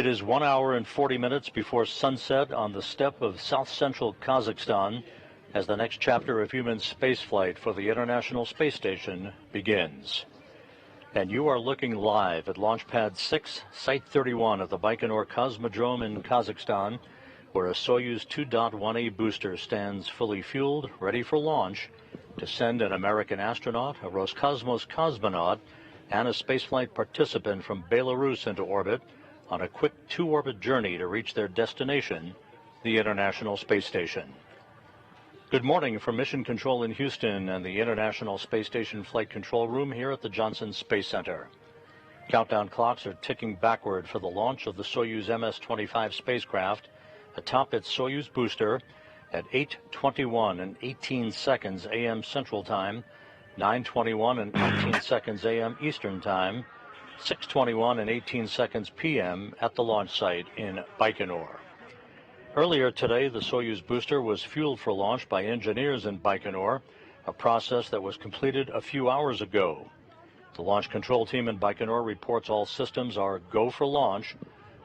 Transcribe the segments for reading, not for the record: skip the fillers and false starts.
It is 1 hour and 40 minutes before sunset on the steppe of south-central Kazakhstan as the next chapter of human spaceflight for the International Space Station begins. And you are looking live at Launch Pad 6, Site 31 of the Baikonur Cosmodrome in Kazakhstan, where a Soyuz 2.1A booster stands fully fueled, ready for launch, to send an American astronaut, a Roscosmos cosmonaut, and a spaceflight participant from Belarus into orbit on a quick two-orbit journey to reach their destination, the International Space Station. Good morning from Mission Control in Houston and the International Space Station Flight Control Room here at the Johnson Space Center. Countdown clocks are ticking backward for the launch of the Soyuz MS-25 spacecraft atop its Soyuz booster at 8:21 and 18 seconds a.m. Central Time, 9:21 and 18 seconds a.m. Eastern Time, 6:21 and 18 seconds p.m. at the launch site in Baikonur. Earlier today, the Soyuz booster was fueled for launch by engineers in Baikonur, a process that was completed a few hours ago. The launch control team in Baikonur reports all systems are go for launch,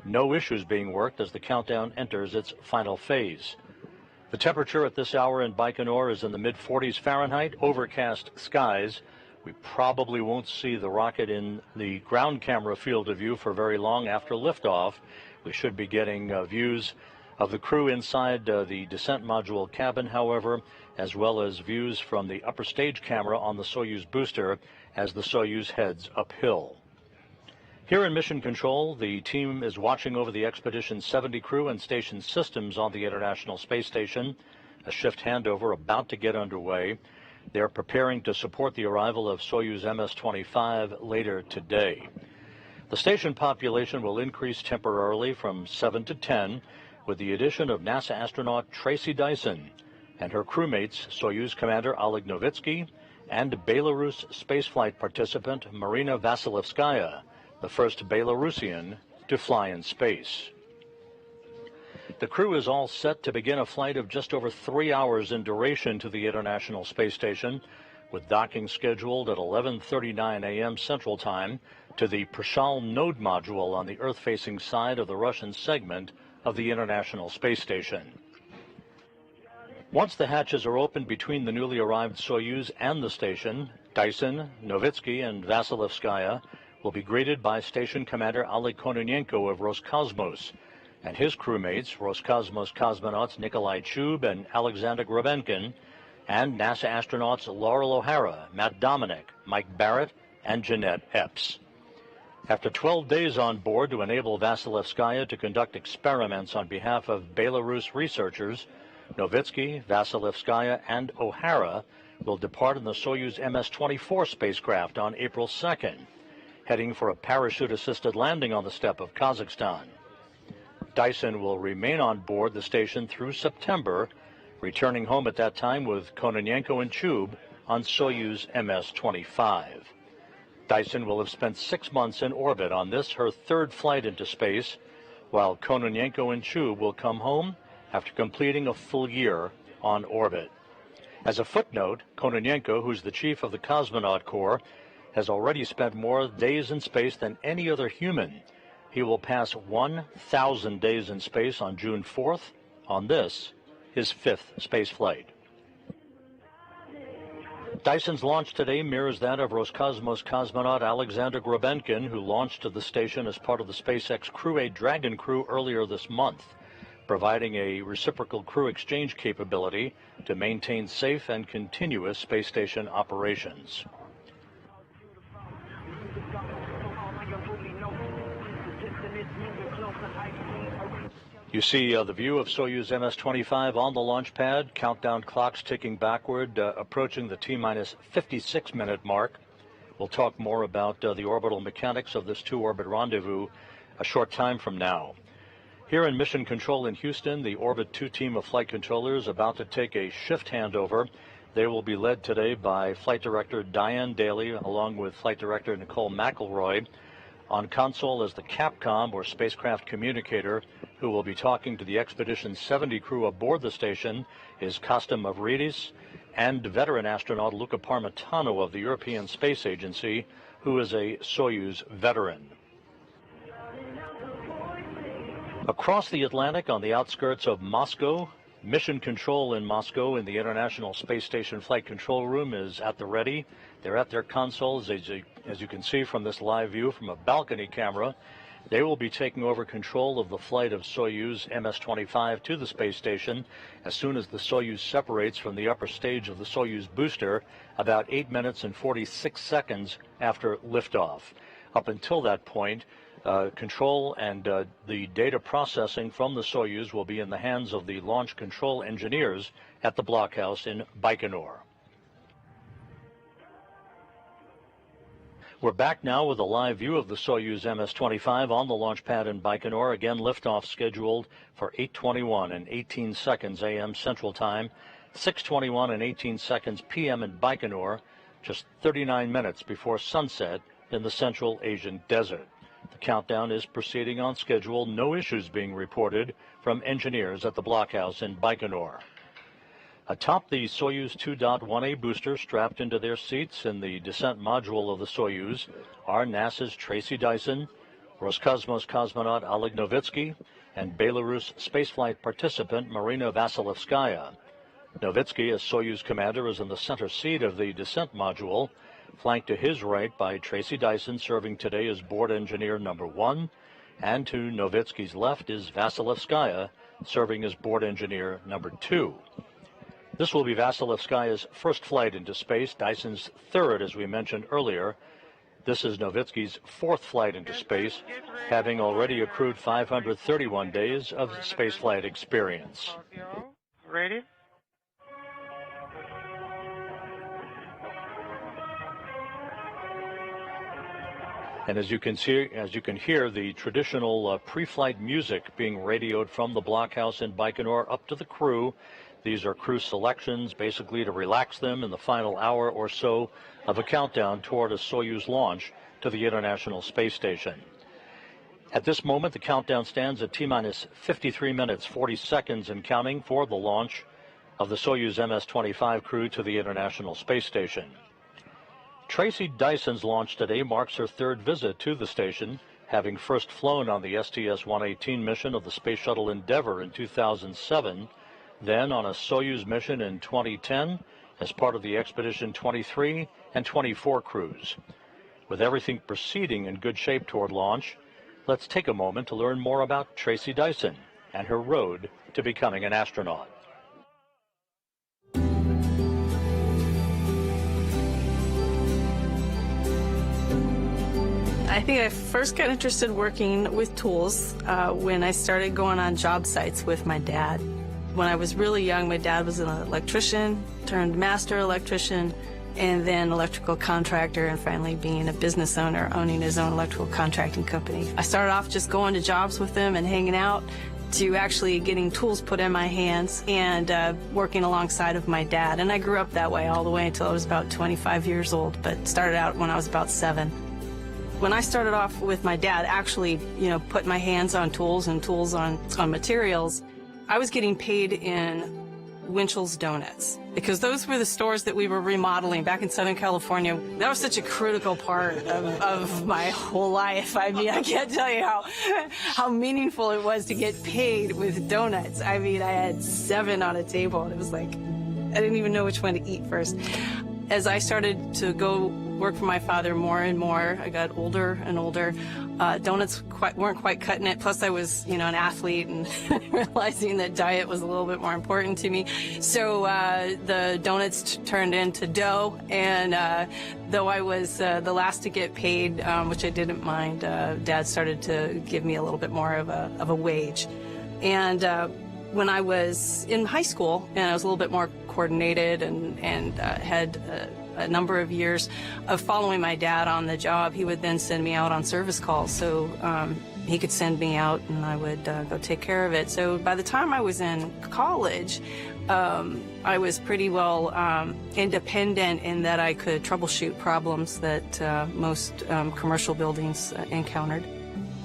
no issues being worked as the countdown enters its final phase. The temperature at this hour in Baikonur is in the mid-40s Fahrenheit, overcast skies. We probably won't see the rocket in the ground camera field of view for very long after liftoff. We should be getting views of the crew inside the descent module cabin, however, as well as views from the upper stage camera on the Soyuz booster as the Soyuz heads uphill. Here in Mission Control, the team is watching over the Expedition 70 crew and station systems on the International Space Station, a shift handover about to get underway. They're preparing to support the arrival of Soyuz MS-25 later today. The station population will increase temporarily from 7 to 10 with the addition of NASA astronaut Tracy Dyson and her crewmates, Soyuz Commander Oleg Novitsky and Belarus spaceflight participant Marina Vasilevskaya, the first Belarusian to fly in space. The crew is all set to begin a flight of just over 3 hours in duration to the International Space Station, with docking scheduled at 11:39 a.m. Central Time to the Prishal node module on the Earth-facing side of the Russian segment of the International Space Station. Once the hatches are opened between the newly arrived Soyuz and the station, Dyson, Novitsky, and Vasilevskaya will be greeted by Station Commander Oleg Kononenko of Roscosmos and his crewmates, Roscosmos cosmonauts Nikolai Chub and Alexander Grabenkin, and NASA astronauts Laurel O'Hara, Matt Dominic, Mike Barrett, and Jeanette Epps. After 12 days on board to enable Vasilevskaya to conduct experiments on behalf of Belarus researchers, Novitsky, Vasilevskaya, and O'Hara will depart in the Soyuz MS-24 spacecraft on April 2nd, heading for a parachute-assisted landing on the steppe of Kazakhstan. Dyson will remain on board the station through September, returning home at that time with Kononenko and Chub on Soyuz MS-25. Dyson will have spent 6 months in orbit on this, her third flight into space, while Kononenko and Chub will come home after completing a full year on orbit. As a footnote, Kononenko, who's the chief of the Cosmonaut Corps, has already spent more days in space than any other human. He will pass 1,000 days in space on June 4th, on this, his 5th space flight. Dyson's launch today mirrors that of Roscosmos cosmonaut Alexander Grabenkin, who launched to the station as part of the SpaceX Crew 8 Dragon crew earlier this month, providing a reciprocal crew exchange capability to maintain safe and continuous space station operations. You see the view of Soyuz MS-25 on the launch pad, countdown clocks ticking backward, approaching the T-minus 56-minute mark. We'll talk more about the orbital mechanics of this two-orbit rendezvous a short time from now. Here in Mission Control in Houston, the Orbit 2 team of flight controllers about to take a shift handover. They will be led today by Flight Director Diane Daly, along with Flight Director Nicole McElroy. On console is the Capcom, or spacecraft communicator, who will be talking to the Expedition 70 crew aboard the station, is Costa Mavridis, and veteran astronaut Luca Parmitano of the European Space Agency, who is a Soyuz veteran. Across the Atlantic on the outskirts of Moscow, Mission Control in Moscow in the International Space Station Flight Control Room is at the ready. They're at their consoles, as you can see from this live view from a balcony camera. They will be taking over control of the flight of Soyuz MS-25 to the space station as soon as the Soyuz separates from the upper stage of the Soyuz booster about 8 minutes and 46 seconds after liftoff. Up until that point, control and the data processing from the Soyuz will be in the hands of the launch control engineers at the blockhouse in Baikonur. We're back now with a live view of the Soyuz MS-25 on the launch pad in Baikonur. Again, liftoff scheduled for 8:21 and 18 seconds a.m. Central Time, 6:21 and 18 seconds p.m. in Baikonur, just 39 minutes before sunset in the Central Asian desert. The countdown is proceeding on schedule. No issues being reported from engineers at the blockhouse in Baikonur. Atop the Soyuz 2.1A booster strapped into their seats in the descent module of the Soyuz are NASA's Tracy Dyson, Roscosmos cosmonaut Oleg Novitsky, and Belarus spaceflight participant Marina Vasilevskaya. Novitsky, as Soyuz commander, is in the center seat of the descent module, flanked to his right by Tracy Dyson, serving today as board engineer number 1, and to Novitsky's left is Vasilevskaya, serving as board engineer number 2. This will be Vasilevskaya's first flight into space, Dyson's third, as we mentioned earlier. This is Novitsky's fourth flight into space, having already accrued 531 days of spaceflight experience. Ready? And as you can hear the traditional pre-flight music being radioed from the blockhouse in Baikonur up to the crew. These are crew selections, basically to relax them in the final hour or so of a countdown toward a Soyuz launch to the International Space Station. At this moment, the countdown stands at T-minus 53 minutes, 40 seconds and counting for the launch of the Soyuz MS-25 crew to the International Space Station. Tracy Dyson's launch today marks her third visit to the station, having first flown on the STS-118 mission of the Space Shuttle Endeavour in 2007, then on a Soyuz mission in 2010 as part of the Expedition 23 and 24 crews. With everything proceeding in good shape toward launch, let's take a moment to learn more about Tracy Dyson and her road to becoming an astronaut. I think I first got interested working with tools when I started going on job sites with my dad. When I was really young, my dad was an electrician, turned master electrician, and then electrical contractor, and finally being a business owner, owning his own electrical contracting company. I started off just going to jobs with him and hanging out, to actually getting tools put in my hands and working alongside of my dad. And I grew up that way all the way until I was about 25 years old, but started out when I was about 7. When I started off with my dad, actually, putting my hands on tools and tools on materials, I was getting paid in Winchell's Donuts, because those were the stores that we were remodeling back in Southern California. That was such a critical part of my whole life. I mean, I can't tell you how meaningful it was to get paid with donuts. I mean, I had 7 on a table, and it was like, I didn't even know which one to eat first. As I started to go work for my father more and more, I got older and older. Donuts weren't quite cutting it. Plus, I was, an athlete, and realizing that diet was a little bit more important to me. So the donuts turned into dough, and though I was the last to get paid, which I didn't mind, Dad started to give me a little bit more of a wage. And when I was in high school, and I was a little bit more coordinated and had a number of years of following my dad on the job, he would then send me out on service calls. So he could send me out, and I would go take care of it. So by the time I was in college, I was pretty well independent in that I could troubleshoot problems that most commercial buildings encountered.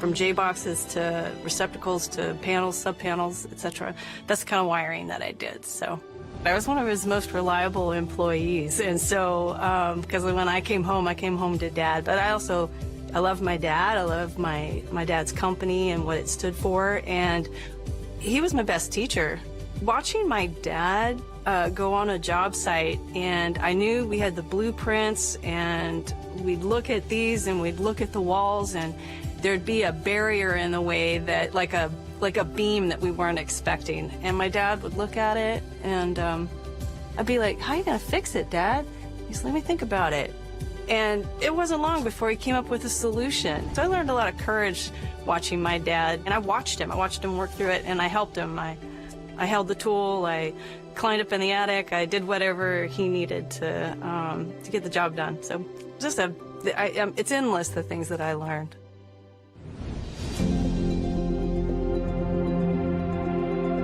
From J-boxes to receptacles to panels, sub-panels, etc. That's the kind of wiring that I did. So I was one of his most reliable employees. And so, because when I came home to Dad, but I also I love my dad. I love my dad's company and what it stood for, and he was my best teacher. Watching my dad go on a job site, and I knew we had the blueprints, and we'd look at these and we'd look at the walls, and there'd be a barrier in the way, that like a beam that we weren't expecting. And my dad would look at it, and I'd be like, "How are you gonna fix it, Dad?" He's, "Let me think about it." And it wasn't long before he came up with a solution. So I learned a lot of courage watching my dad, and I watched him work through it, and I helped him. I held the tool, I climbed up in the attic, I did whatever he needed to get the job done. So just it's endless, the things that I learned.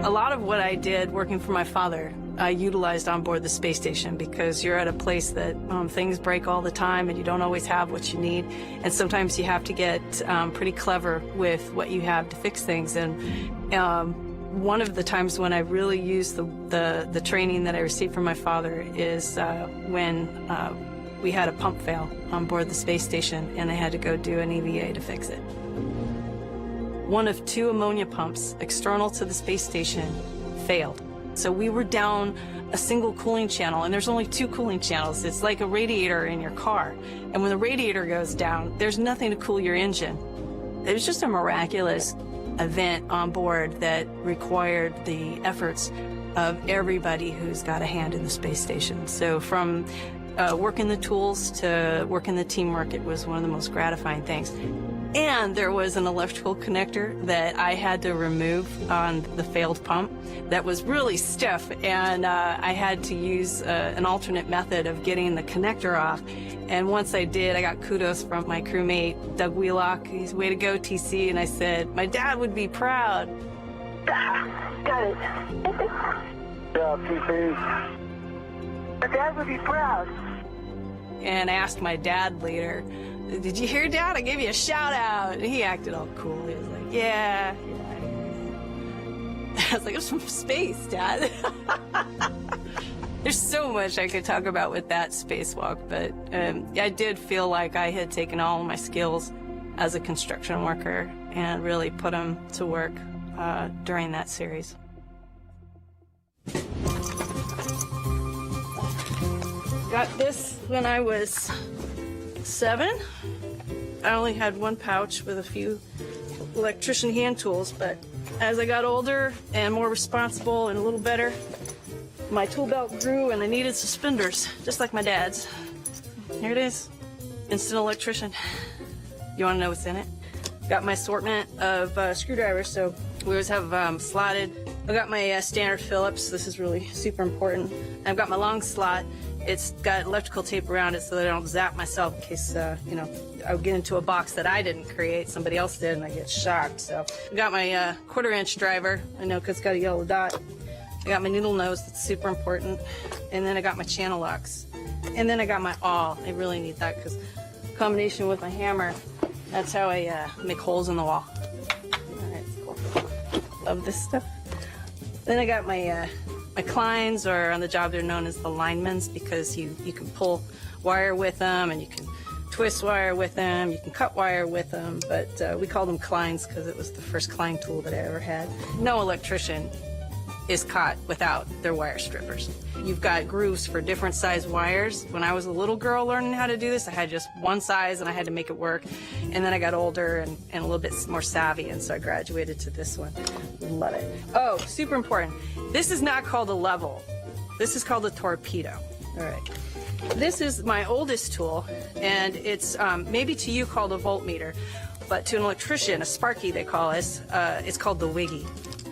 A lot of what I did working for my father, I utilized on board the space station, because you're at a place that things break all the time and you don't always have what you need. And sometimes you have to get pretty clever with what you have to fix things. And one of the times when I really used the training that I received from my father is when we had a pump fail on board the space station, and I had to go do an EVA to fix it. One of 2 ammonia pumps external to the space station failed. So we were down a single cooling channel, and there's only 2 cooling channels. It's like a radiator in your car. And when the radiator goes down, there's nothing to cool your engine. It was just a miraculous event on board that required the efforts of everybody who's got a hand in the space station. So from working the tools to working the teamwork, it was one of the most gratifying things. And there was an electrical connector that I had to remove on the failed pump that was really stiff, and I had to use an alternate method of getting the connector off. And once I did, I got kudos from my crewmate, Doug Wheelock. He's, "Way to go, TC." And I said, "My dad would be proud." Got it. Yeah, TC. My dad would be proud. And I asked my dad later, "Did you hear, Dad? I gave you a shout out." And he acted all cool. He was like, "Yeah." I was like, "It was from space, Dad." There's so much I could talk about with that spacewalk, but I did feel like I had taken all of my skills as a construction worker and really put them to work during that series. Got this when I was 7. I only had 1 pouch with a few electrician hand tools, but as I got older and more responsible and a little better, my tool belt grew and I needed suspenders, just like my dad's. Here it is, instant electrician. You want to know what's in it? Got my assortment of screwdrivers, so we always have slotted. I got my standard Phillips. This is really super important. I've got my long slot. It's got electrical tape around it so that I don't zap myself in case, you know, I would get into a box that I didn't create, somebody else did, and I get shocked. So I got my 1/4-inch driver, I know, because it's got a yellow dot. I got my needle nose, that's super important. And then I got my channel locks. And then I got my awl. I really need that because combination with my hammer, that's how I make holes in the wall. All right, cool. Love this stuff. Then I got my my clines, or on the job they're known as the linemans, because you can pull wire with them and you can twist wire with them, you can cut wire with them, but we call them clines because it was the first cline tool that I ever had. No electrician is caught without their wire strippers. You've got grooves for different size wires. When I was a little girl learning how to do this, I had just one size and I had to make it work. And then I got older and a little bit more savvy, and so I graduated to this one. Love it. Oh, super important. This is not called a level. This is called a torpedo. All right. This is my oldest tool, and it's maybe to you called a voltmeter, but to an electrician, a sparky they call us, it's called the wiggy.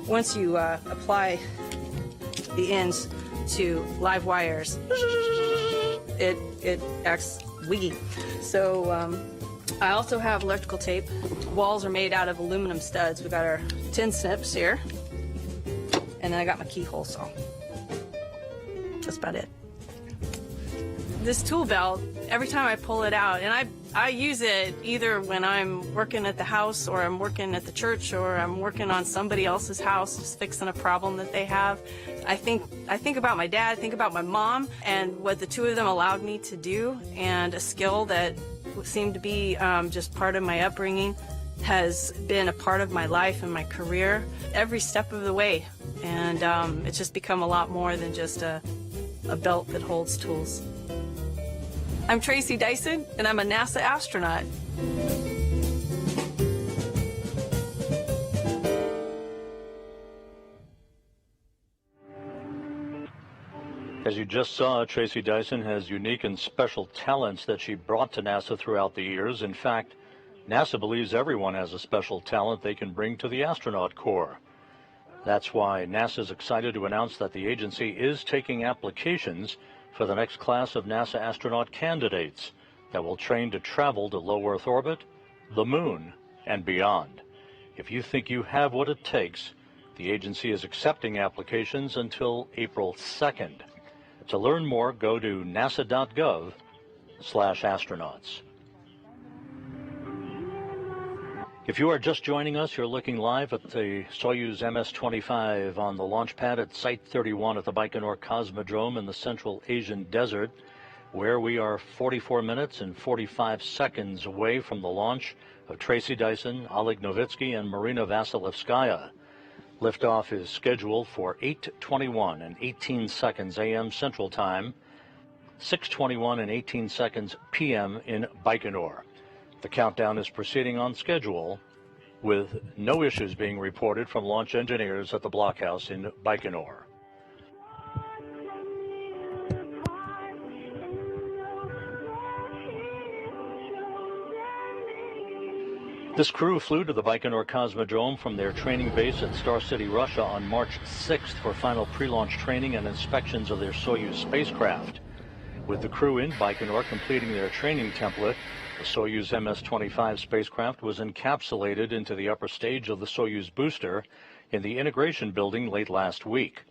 Once you apply the ends to live wires, it acts wiggy. So I also have electrical tape. Walls are made out of aluminum studs. We got our tin snips here, and then I got my keyhole saw. That's about it. This tool belt, every time I pull it out, and I use it either when I'm working at the house, or I'm working at the church, or I'm working on somebody else's house, just fixing a problem that they have. I think about my dad, I think about my mom, and what the two of them allowed me to do, and a skill that seemed to be just part of my upbringing, has been a part of my life and my career every step of the way. And it's just become a lot more than just a belt that holds tools. I'm Tracy Dyson, and I'm a NASA astronaut. As you just saw, Tracy Dyson has unique and special talents that she brought to NASA throughout the years. In fact, NASA believes everyone has a special talent they can bring to the astronaut corps. That's why NASA is excited to announce that the agency is taking applications for the next class of NASA astronaut candidates that will train to travel to low Earth orbit, the moon, and beyond. If you think you have what it takes, the agency is accepting applications until April 2nd. To learn more, go to nasa.gov/astronauts. If you are just joining us, you're looking live at the Soyuz MS-25 on the launch pad at Site 31 at the Baikonur Cosmodrome in the Central Asian Desert, where we are 44 minutes and 45 seconds away from the launch of Tracy Dyson, Oleg Novitsky, and Marina Vasilevskaya. Liftoff is scheduled for 8:21 and 18 seconds a.m. Central Time, 6:21 and 18 seconds p.m. in Baikonur. The countdown is proceeding on schedule, with no issues being reported from launch engineers at the blockhouse in Baikonur. This crew flew to the Baikonur Cosmodrome from their training base at Star City, Russia on March 6th for final pre-launch training and inspections of their Soyuz spacecraft. With the crew in Baikonur completing their training template, the Soyuz MS-25 spacecraft was encapsulated into the upper stage of the Soyuz booster in the integration building late last week.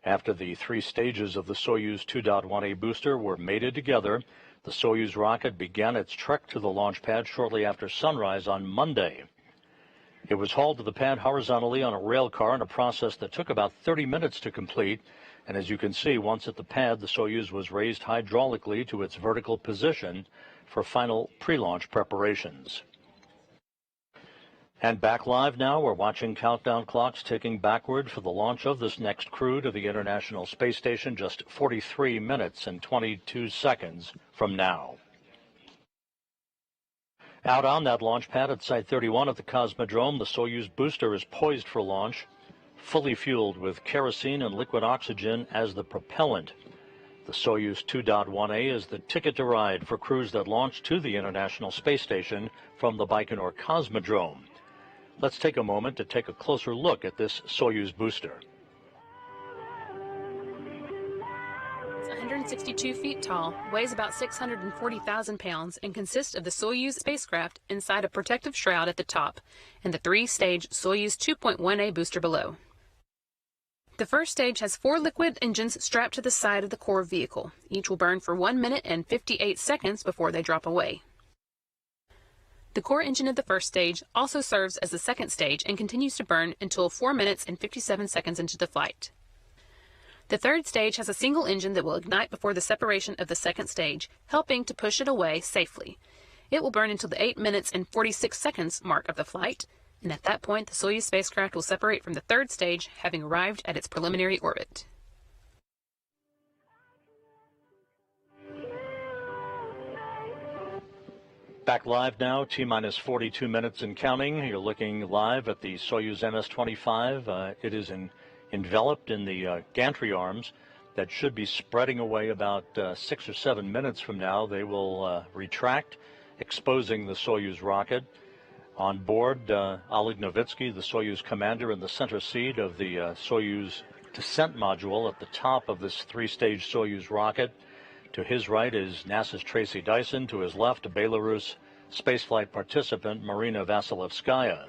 After the three stages of the Soyuz 2.1A booster were mated together, the Soyuz rocket began its trek to the launch pad shortly after sunrise on Monday. It was hauled to the pad horizontally on a rail car in a process that took about 30 minutes to complete, and as you can see, once at the pad, the Soyuz was raised hydraulically to its vertical position for final pre-launch preparations. And back live now, we're watching countdown clocks ticking backward for the launch of this next crew to the International Space Station just 43 minutes and 22 seconds from now. Out on that launch pad at Site 31 at the Cosmodrome, the Soyuz booster is poised for launch, fully fueled with kerosene and liquid oxygen as the propellant. The Soyuz 2.1A is the ticket to ride for crews that launch to the International Space Station from the Baikonur Cosmodrome. Let's take a moment to take a closer look at this Soyuz booster. It's 162 feet tall, weighs about 640,000 pounds, and consists of the Soyuz spacecraft inside a protective shroud at the top and the three-stage Soyuz 2.1A booster below. The first stage has 4 liquid engines strapped to the side of the core vehicle. Each will burn for 1 minute and 58 seconds before they drop away. The core engine of the first stage also serves as the second stage and continues to burn until 4 minutes and 57 seconds into the flight. The third stage has a single engine that will ignite before the separation of the second stage, helping to push it away safely. It will burn until the 8 minutes and 46 seconds mark of the flight, and at that point the Soyuz spacecraft will separate from the third stage, having arrived at its preliminary orbit. Back live now, T-minus 42 minutes and counting. You're looking live at the Soyuz MS-25. It is enveloped in the gantry arms that should be spreading away about 6 or 7 minutes from now. They will retract, exposing the Soyuz rocket. On board, Oleg Novitsky, the Soyuz commander, in the center seat of the Soyuz descent module at the top of this three-stage Soyuz rocket. To his right is NASA's Tracy Dyson. To his left, a Belarus spaceflight participant, Marina Vasilevskaya.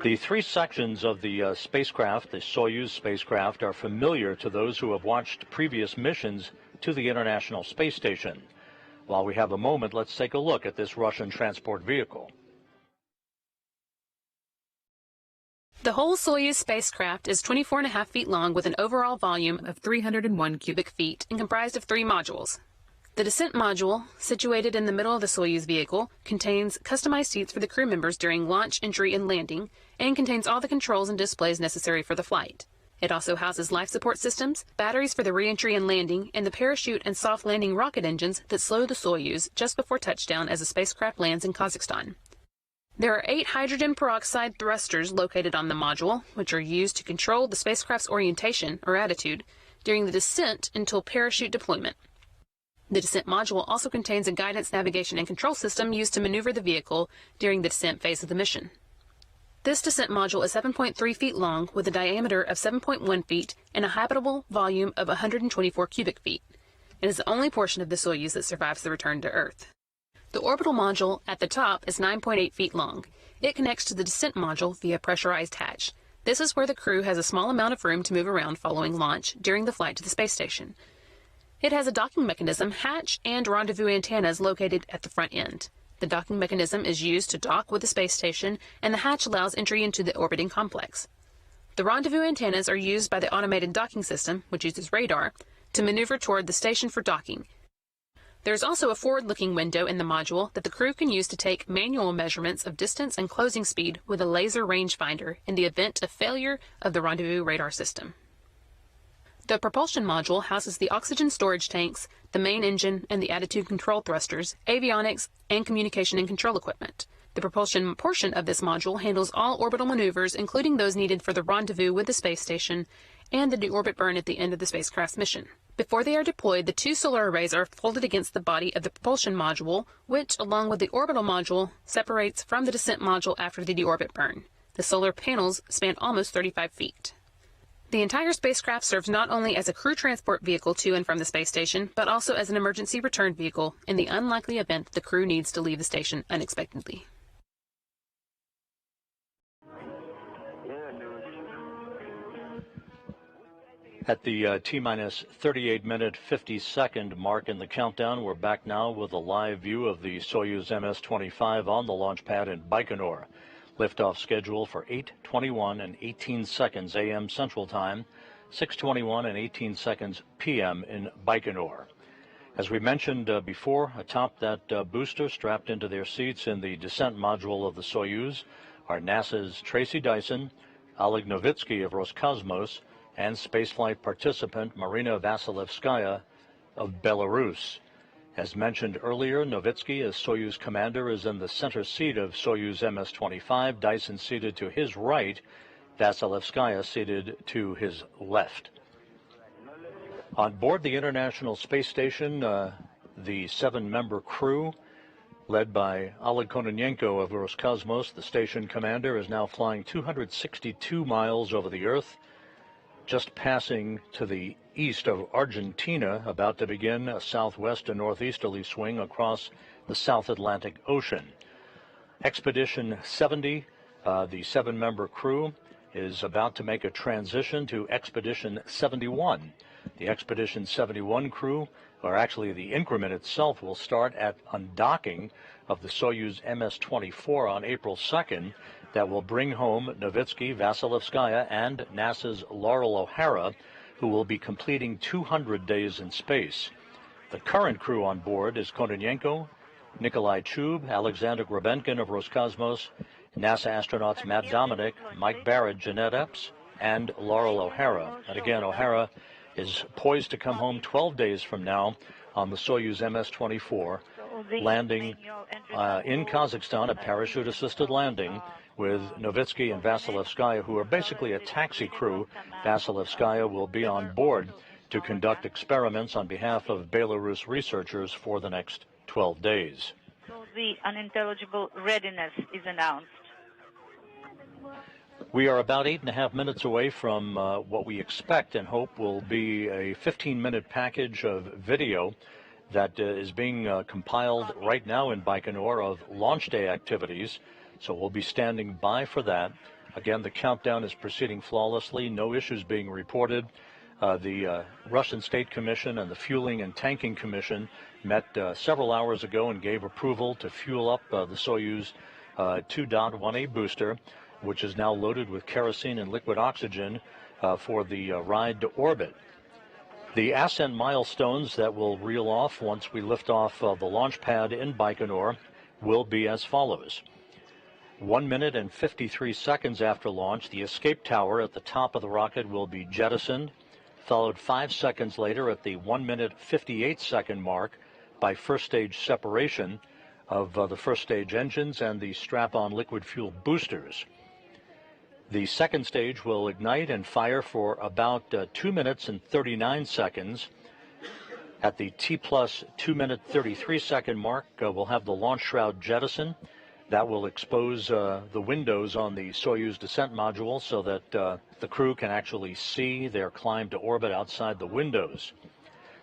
The three sections of the spacecraft, the Soyuz spacecraft, are familiar to those who have watched previous missions to the International Space Station. While we have a moment, let's take a look at this Russian transport vehicle. The whole Soyuz spacecraft is 24.5 feet long with an overall volume of 301 cubic feet and comprised of 3 modules. The descent module, situated in the middle of the Soyuz vehicle, contains customized seats for the crew members during launch, entry, and landing, and contains all the controls and displays necessary for the flight. It also houses life support systems, batteries for the re-entry and landing, and the parachute and soft landing rocket engines that slow the Soyuz just before touchdown as the spacecraft lands in Kazakhstan. There are 8 hydrogen peroxide thrusters located on the module, which are used to control the spacecraft's orientation, or attitude, during the descent until parachute deployment. The descent module also contains a guidance, navigation, and control system used to maneuver the vehicle during the descent phase of the mission. This descent module is 7.3 feet long with a diameter of 7.1 feet and a habitable volume of 124 cubic feet. It is the only portion of the Soyuz that survives the return to Earth. The orbital module at the top is 9.8 feet long. It connects to the descent module via pressurized hatch. This is where the crew has a small amount of room to move around following launch during the flight to the space station. It has a docking mechanism, hatch, and rendezvous antennas located at the front end. The docking mechanism is used to dock with the space station, and the hatch allows entry into the orbiting complex. The rendezvous antennas are used by the automated docking system, which uses radar, to maneuver toward the station for docking. There is also a forward-looking window in the module that the crew can use to take manual measurements of distance and closing speed with a laser rangefinder in the event of failure of the rendezvous radar system. The propulsion module houses the oxygen storage tanks, the main engine, and the attitude control thrusters, avionics, and communication and control equipment. The propulsion portion of this module handles all orbital maneuvers, including those needed for the rendezvous with the space station and the deorbit burn at the end of the spacecraft's mission. Before they are deployed, the 2 solar arrays are folded against the body of the propulsion module, which, along with the orbital module, separates from the descent module after the deorbit burn. The solar panels span almost 35 feet. The entire spacecraft serves not only as a crew transport vehicle to and from the space station, but also as an emergency return vehicle in the unlikely event that the crew needs to leave the station unexpectedly. At the T-minus 38-minute 50-second mark in the countdown, we're back now with a live view of the Soyuz MS-25 on the launch pad in Baikonur. Liftoff schedule for 8:21 and 18 seconds a.m. Central Time, 6:21 and 18 seconds p.m. in Baikonur. As we mentioned before, atop that booster strapped into their seats in the descent module of the Soyuz are NASA's Tracy Dyson, Oleg Novitsky of Roscosmos, and spaceflight participant Marina Vasilevskaya of Belarus. As mentioned earlier, Novitsky, as Soyuz commander, is in the center seat of Soyuz MS-25, Dyson seated to his right, Vasilevskaya seated to his left. On board the International Space Station, the 7-member crew, led by Oleg Kononenko of Roscosmos, the station commander, is now flying 262 miles over the Earth, just passing to the east of Argentina, about to begin a southwest to northeasterly swing across the South Atlantic Ocean. Expedition 70, the 7-member crew, is about to make a transition to Expedition 71. The Expedition 71 crew, or actually the increment itself, will start at undocking of the Soyuz MS-24 on April 2nd. That will bring home Novitsky, Vasilevskaya, and NASA's Laurel O'Hara, who will be completing 200 days in space. The current crew on board is Kononenko, Nikolai Chub, Alexander Grabenkin of Roscosmos, NASA astronauts Matt Dominic, Mike Barrett, Jeanette Epps, and Laurel O'Hara. And again, O'Hara is poised to come home 12 days from now on the Soyuz MS-24, landing in Kazakhstan, a parachute-assisted landing, with Novitsky and Vasilevskaya, who are basically a taxi crew. Vasilevskaya will be on board to conduct experiments on behalf of Belarus researchers for the next 12 days. So the unintelligible readiness is announced. We are about 8.5 minutes away from what we expect and hope will be a 15-minute package of video that is being compiled right now in Baikonur of launch day activities. So we'll be standing by for that. Again, the countdown is proceeding flawlessly, no issues being reported. The Russian State Commission and the Fueling and Tanking Commission met several hours ago and gave approval to fuel up the Soyuz 2.1A booster, which is now loaded with kerosene and liquid oxygen for the ride to orbit. The ascent milestones that will reel off once we lift off the launch pad in Baikonur will be as follows. 1 minute and 53 seconds after launch, the escape tower at the top of the rocket will be jettisoned, followed 5 seconds later at the 1 minute 58 second mark by first stage separation of the first stage engines and the strap-on liquid fuel boosters. The second stage will ignite and fire for about 2 minutes and 39 seconds. At the T plus 2 minute 33 second mark, we'll have the launch shroud jettison. That will expose the windows on the Soyuz descent module so that the crew can actually see their climb to orbit outside the windows.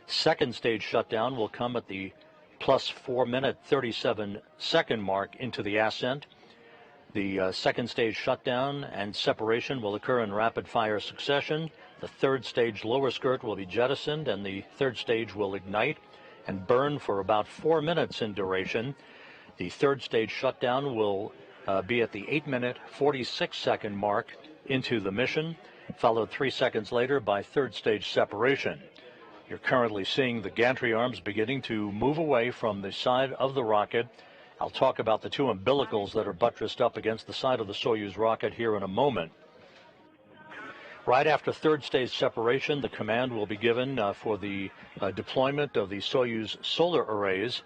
Second stage shutdown will come at the plus 4 minute 37 second mark into the ascent. The second stage shutdown and separation will occur in rapid fire succession. The third stage lower skirt will be jettisoned, and the third stage will ignite and burn for about 4 minutes in duration. The third stage shutdown will be at the 8 minute 46 second mark into the mission, followed 3 seconds later by third stage separation. You're currently seeing the gantry arms beginning to move away from the side of the rocket. I'll talk about the two umbilicals that are buttressed up against the side of the Soyuz rocket here in a moment. Right after third stage separation, the command will be given for the deployment of the Soyuz solar arrays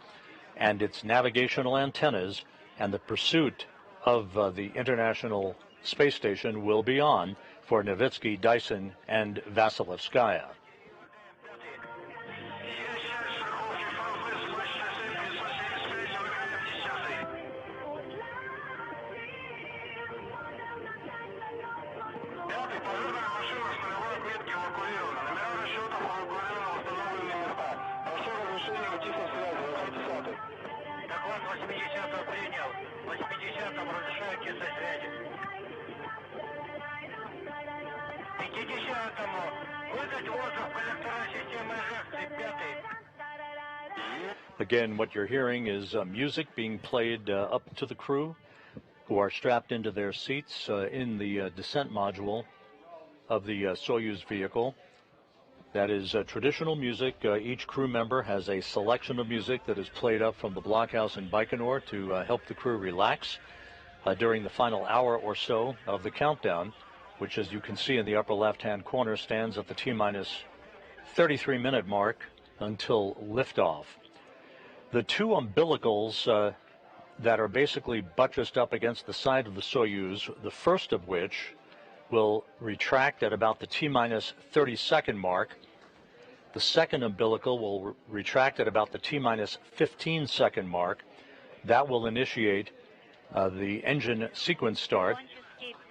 and its navigational antennas, and the pursuit of the International Space Station will be on for Novitsky, Dyson, and Vasilevskaya. Again, what you're hearing is music being played up to the crew, who are strapped into their seats in the descent module of the Soyuz vehicle. That is traditional music. Each crew member has a selection of music that is played up from the blockhouse in Baikonur to help the crew relax during the final hour or so of the countdown, which, as you can see in the upper left-hand corner, stands at the T-minus 33-minute mark until liftoff. The two umbilicals that are basically buttressed up against the side of the Soyuz, the first of which will retract at about the T-minus 30-second mark. The second umbilical will retract at about the T-minus 15-second mark. That will initiate the engine sequence start.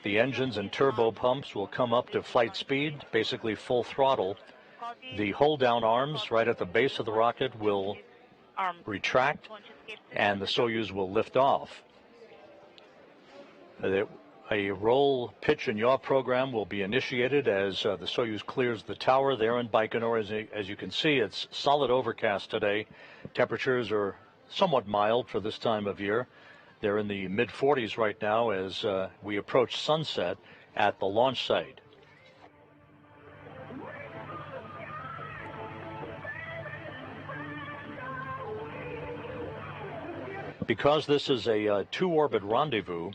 The engines and turbo pumps will come up to flight speed, basically full throttle. The hold-down arms right at the base of the rocket will retract, and the Soyuz will lift off. A roll, pitch, and yaw program will be initiated as the Soyuz clears the tower there in Baikonur. As you can see, it's solid overcast today. Temperatures are somewhat mild for this time of year. They're in the mid-40s right now as we approach sunset at the launch site. Because this is a two-orbit rendezvous,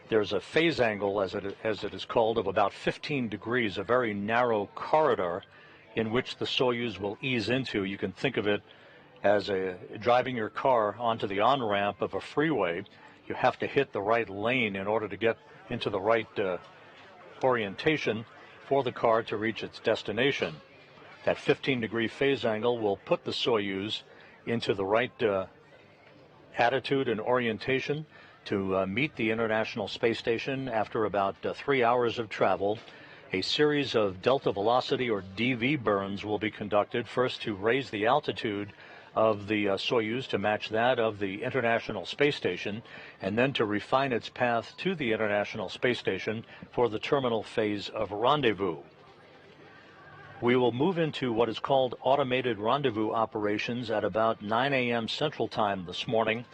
there's a phase angle, as it is called, of about 15 degrees, a very narrow corridor in which the Soyuz will ease into. You can think of it as driving your car onto the on-ramp of a freeway. You have to hit the right lane in order to get into the right orientation for the car to reach its destination. That 15-degree phase angle will put the Soyuz into the right attitude and orientation to meet the International Space Station after about 3 hours of travel. A series of delta velocity or DV burns will be conducted, first to raise the altitude of the Soyuz to match that of the International Space Station, and then to refine its path to the International Space Station for the terminal phase of rendezvous. We will move into what is called automated rendezvous operations at about 9 a.m. Central Time this morning.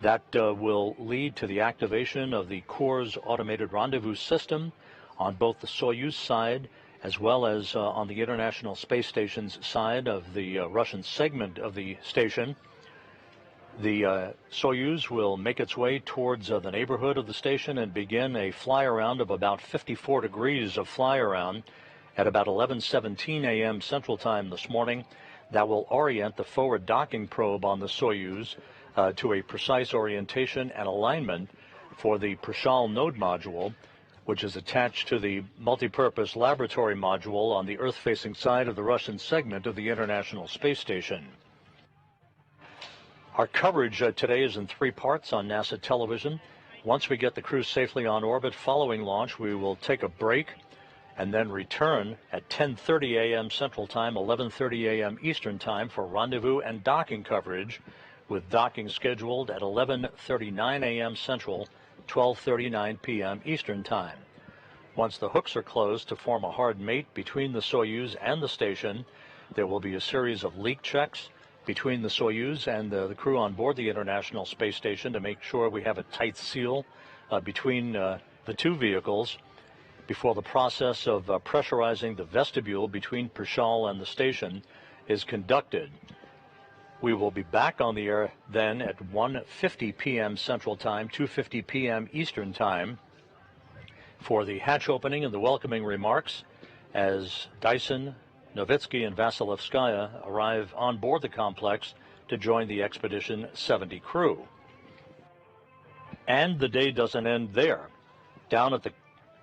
That will lead to the activation of the Corps' automated rendezvous system on both the Soyuz side as well as on the International Space Station's side of the Russian segment of the station. The Soyuz will make its way towards the neighborhood of the station and begin a fly-around of about 54 degrees of fly-around at about 11:17 a.m. Central Time this morning. That will orient the forward docking probe on the Soyuz to a precise orientation and alignment for the Prishal node module, which is attached to the multipurpose laboratory module on the Earth-facing side of the Russian segment of the International Space Station. Our coverage today is in 3 parts on NASA television. Once we get the crew safely on orbit following launch, we will take a break and then return at 10:30 a.m. Central Time, 11:30 a.m. Eastern Time for rendezvous and docking coverage, with docking scheduled at 11:39 a.m. Central, 12:39 p.m. Eastern Time. Once the hooks are closed to form a hard mate between the Soyuz and the station, there will be a series of leak checks between the Soyuz and the crew on board the International Space Station to make sure we have a tight seal between the 2 vehicles before the process of pressurizing the vestibule between Prishal and the station is conducted. We will be back on the air then at 1:50 p.m. Central Time, 2:50 p.m. Eastern Time for the hatch opening and the welcoming remarks as Dyson, Novitsky, and Vasilevskaya arrive on board the complex to join the Expedition 70 crew. And the day doesn't end there. Down at the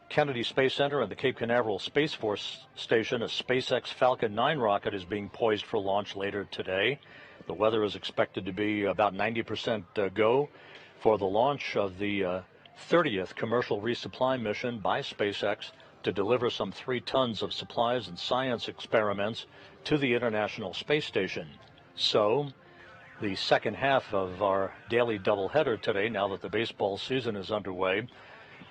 Kennedy Space Center and the Cape Canaveral Space Force Station, a SpaceX Falcon 9 rocket is being poised for launch later today. The weather is expected to be about 90% go for the launch of the 30th commercial resupply mission by SpaceX to deliver some 3 tons of supplies and science experiments to the International Space Station. So, the second half of our daily doubleheader today, now that the baseball season is underway,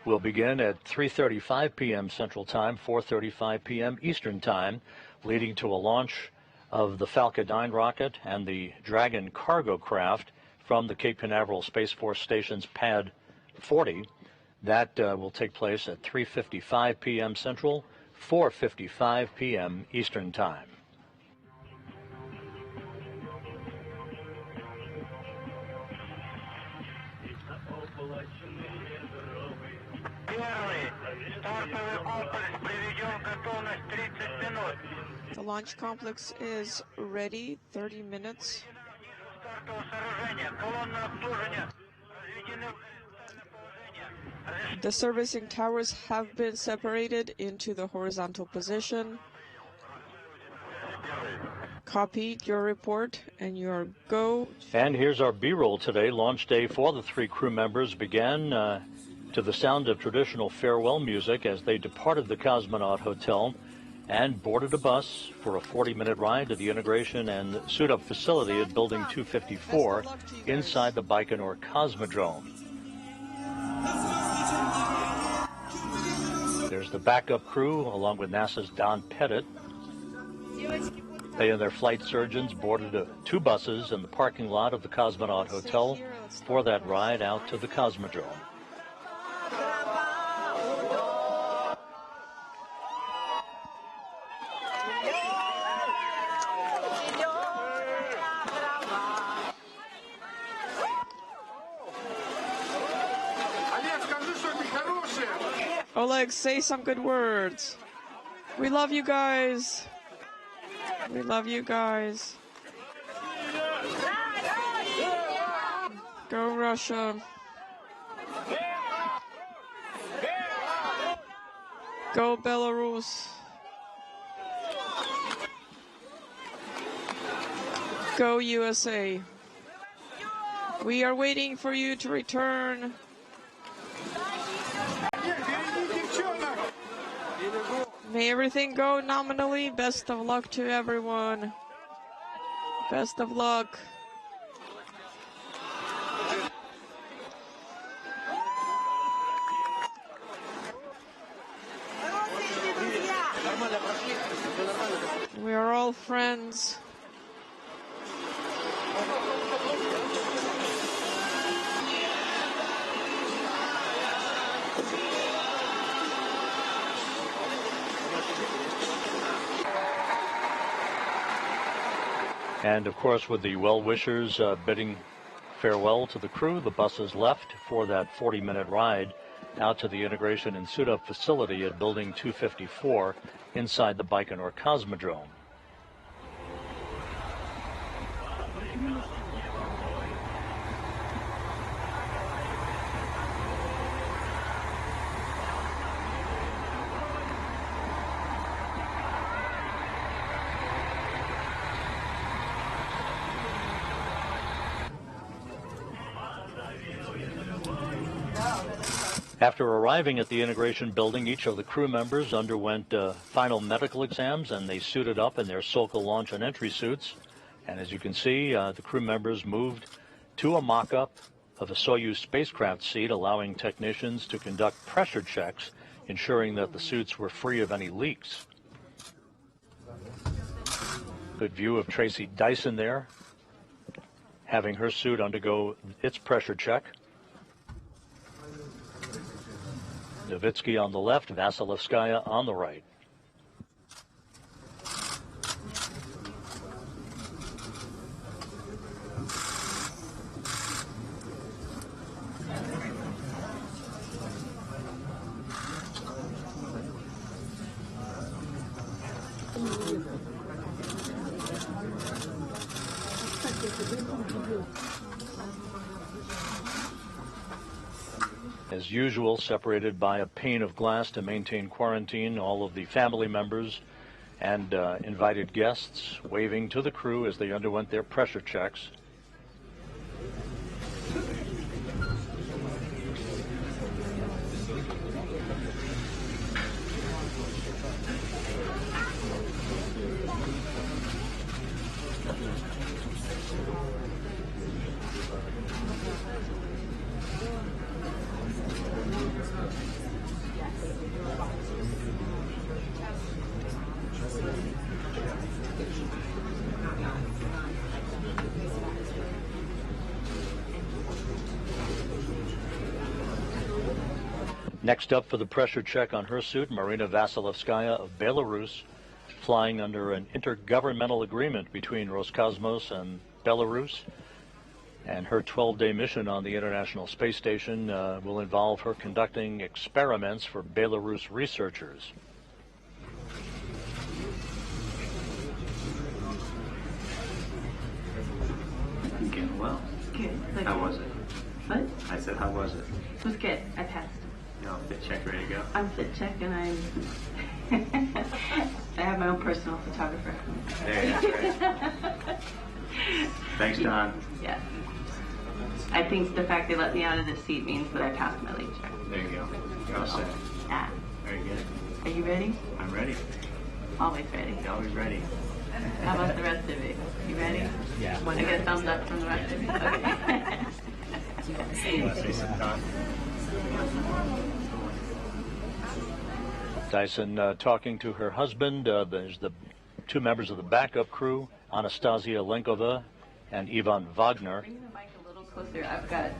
will begin at 3:35 p.m. Central Time, 4:35 p.m. Eastern Time, leading to a launch of the Falcon 9 rocket and the Dragon cargo craft from the Cape Canaveral Space Force Station's Pad 40. That will take place at 3:55 p.m. Central, 4:55 p.m. Eastern Time. The launch complex is ready, 30 minutes. The servicing towers have been separated into the horizontal position. Copied your report and your go. And here's our B-roll today. Launch day for the 3 crew members began to the sound of traditional farewell music as they departed the Cosmonaut Hotel and boarded a bus for a 40-minute ride to the integration and suit-up facility at Building 254 inside the Baikonur Cosmodrome. There's the backup crew along with NASA's Don Pettit. They and their flight surgeons boarded 2 buses in the parking lot of the Cosmonaut Hotel for that ride out to the Cosmodrome. Oleg, say some good words. We love you guys. We love you guys. Go Russia. Go Belarus. Go USA. We are waiting for you to return. May everything go nominally. Best of luck to everyone. Best of luck. We are all friends. And of course, with the well-wishers bidding farewell to the crew, the buses left for that 40-minute ride out to the integration and suit-up facility at Building 254 inside the Baikonur Cosmodrome. After arriving at the integration building, each of the crew members underwent final medical exams, and they suited up in their Sokol launch and entry suits. And as you can see, the crew members moved to a mock-up of a Soyuz spacecraft seat, allowing technicians to conduct pressure checks, ensuring that the suits were free of any leaks. Good view of Tracy Dyson there, having her suit undergo its pressure check. Novitsky on the left, Vasilevskaya on the right. As usual, separated by a pane of glass to maintain quarantine, all of the family members and invited guests waving to the crew as they underwent their pressure checks. Next up for the pressure check on her suit, Marina Vasilevskaya of Belarus, flying under an intergovernmental agreement between Roscosmos and Belarus. And her 12-day mission on the International Space Station will involve her conducting experiments for Belarus researchers. Getting well. Good. How was it? What? I said, how was it? It was good. I passed. You know, fit check, ready to go? I'm fit check and I have my own personal photographer. There, that's right. Thanks, Don. Yeah. I think the fact they let me out of the seat means that I passed my leg check. There you go. You're all set. Ah. Very good. Are you ready? I'm ready. Always ready. You're always ready. How about the rest of it? You ready? Yeah. I get a thumbs up from the rest of it. Okay. You want to say something, Don? Dyson talking to her husband. There's the two members of the backup crew, Anastasia Lenkova and Ivan Wagner. Bring the mic a little closer. I've got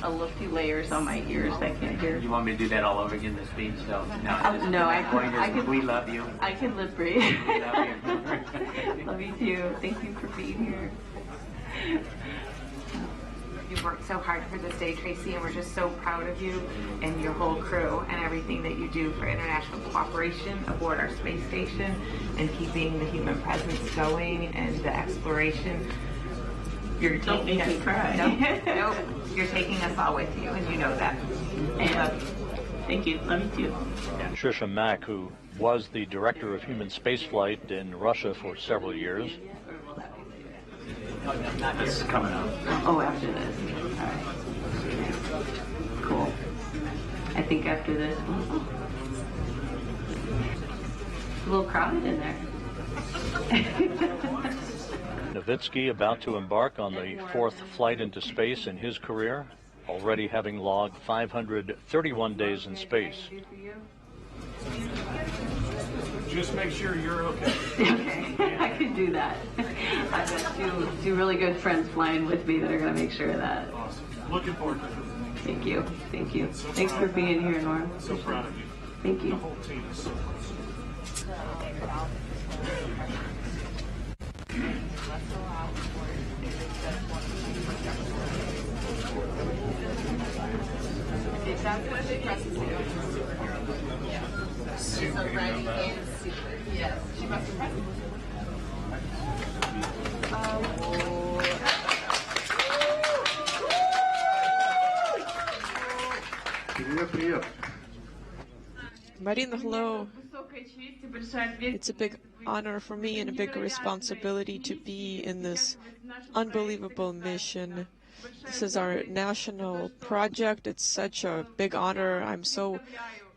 a few layers on my ears I can't hear. You want me to do that all over again, the speech? So, No, I could. We love you. I can lip read. We love you. Love you too. Thank you for being here. You've worked so hard for this day, Tracy, and we're just so proud of you and your whole crew and everything that you do for international cooperation aboard our space station and keeping the human presence going and the exploration. You're Don't taking make me us, cry. No, you're taking us all with you, and you know that. And thank you. Love you too. And Trisha Mack, who was the director of human spaceflight in Russia for several years. This is coming up. Oh, after this. All right. Cool. I think after this. It's a little crowded in there. Novitsky about to embark on the fourth flight into space in his career, already having logged 531 days in space. Just make sure you're okay. Okay, I can do that. I've got two really good friends flying with me that are going to make sure of that. Awesome. Looking forward to it. Thank you. Thank you. Thanks for being here, Norm. So proud of you. Thank The you. whole team is so close. Marina, hello. It's a big honor for me and a big responsibility to be in this unbelievable mission. This is our national project. It's such a big honor. I'm so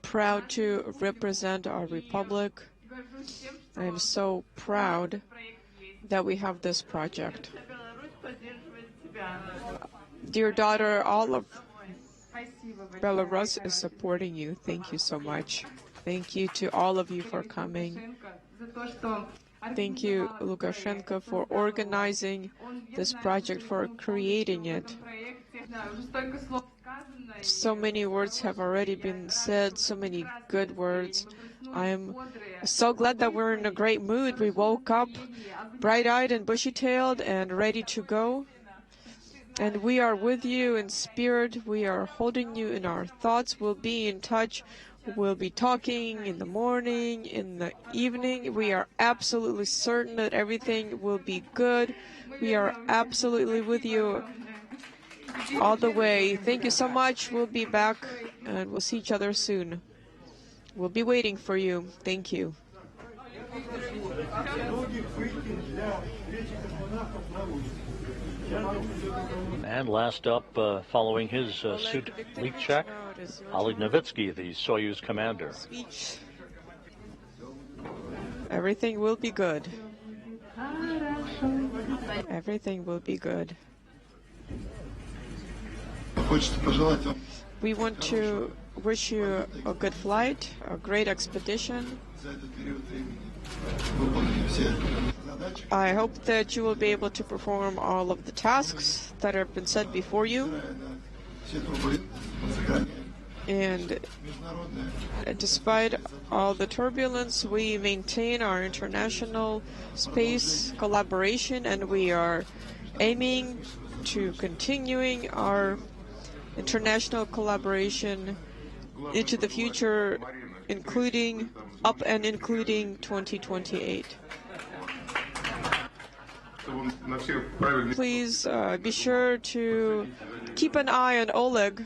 proud to represent our republic. I am so proud that we have this project. Dear daughter, all of Belarus is supporting you. Thank you so much. Thank you to all of you for coming. Thank you, Lukashenko, for organizing this project, for creating it. So many words have already been said, so many good words. I am so glad that we're in a great mood. We woke up bright-eyed and bushy-tailed and ready to go. And we are with you in spirit. We are holding you in our thoughts. We'll be in touch. We'll be talking in the morning, in the evening. We are absolutely certain that everything will be good. We are absolutely with you all the way. Thank you so much. We'll be back and we'll see each other soon. We'll be waiting for you. Thank you. And last up, following his suit leak check, Oleg Novitsky, the Soyuz commander. Everything will be good. Everything will be good. We want to wish you a good flight, a great expedition. I hope that you will be able to perform all of the tasks that have been set before you. And despite all the turbulence, we maintain our international space collaboration, and we are aiming to continuing our international collaboration into the future, including 2028. Please be sure to keep an eye on Oleg,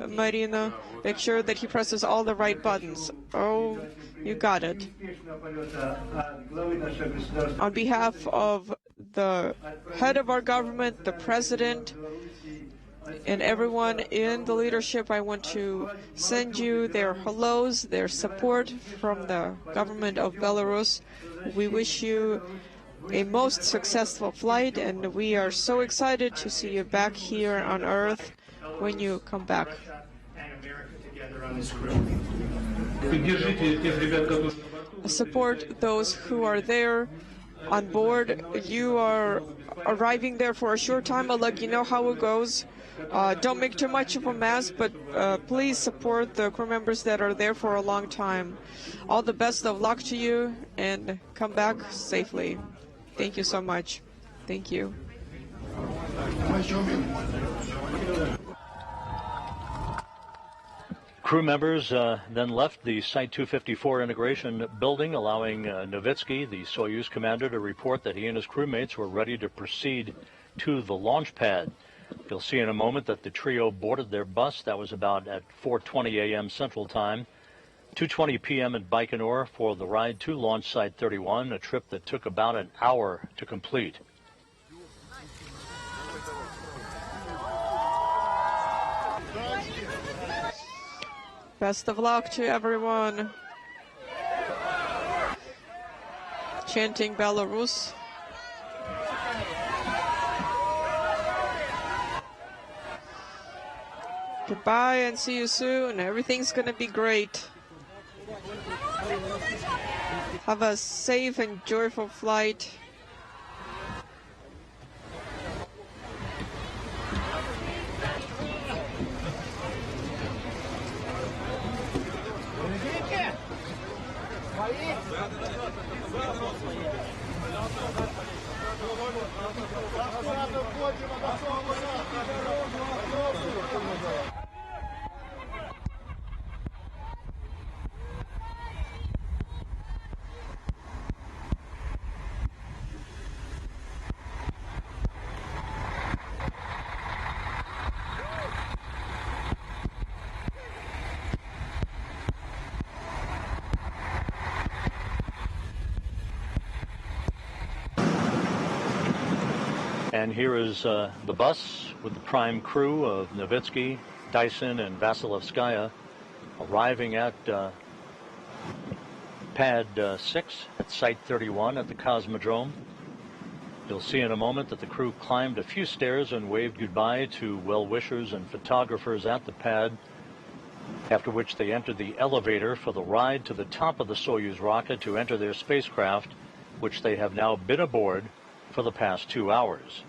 Marina. Make sure that he presses all the right buttons. Oh, you got it. On behalf of the head of our government, the president, and everyone in the leadership, I want to send you their hellos, their support from the government of Belarus. We wish you a most successful flight, and we are so excited to see you back here on Earth when you come back. Support those who are there on board. You are arriving there for a short time. I'll let you know how it goes. Don't make too much of a mess, but please support the crew members that are there for a long time. All the best of luck to you, and come back safely. Thank you so much. Thank you. Crew members then left the Site 254 integration building, allowing Novitsky, the Soyuz commander, to report that he and his crewmates were ready to proceed to the launch pad. You'll see in a moment that the trio boarded their bus. That was about at 4:20 a.m. Central Time. 2:20 p.m. at Baikonur for the ride to Launch Site 31, a trip that took about an hour to complete. Best of luck to everyone. Chanting Belarus. Goodbye and see you soon. Everything's gonna be great. Have a safe and joyful flight. And here is the bus with the prime crew of Novitsky, Dyson, and Vasilevskaya arriving at Pad 6 at Site 31 at the Cosmodrome. You'll see in a moment that the crew climbed a few stairs and waved goodbye to well-wishers and photographers at the pad, after which they entered the elevator for the ride to the top of the Soyuz rocket to enter their spacecraft, which they have now been aboard for the past 2 hours.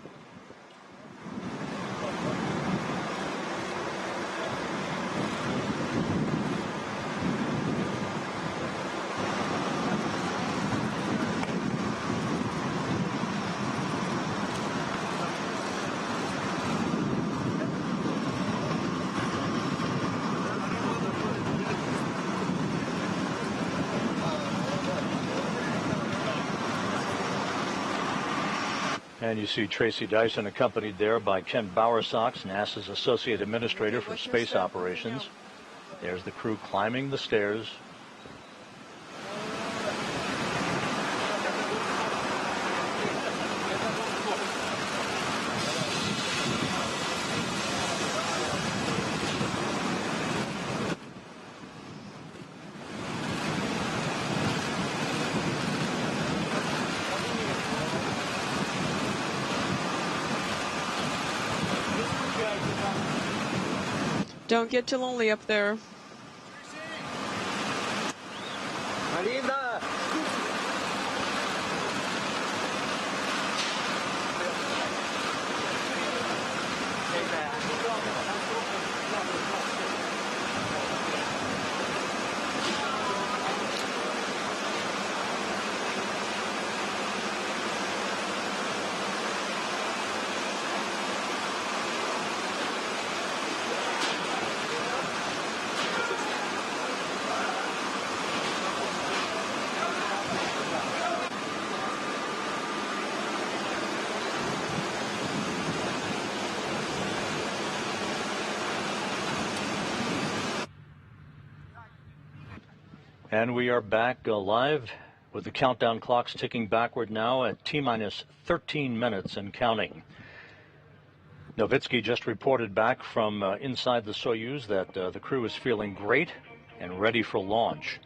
And you see Tracy Dyson accompanied there by Ken Bowersox, NASA's Associate Administrator for Space Operations. There's the crew climbing the stairs. Don't get too lonely up there. And we are back live with the countdown clocks ticking backward now at T-minus 13 minutes and counting. Novitsky just reported back from inside the Soyuz that the crew is feeling great and ready for launch.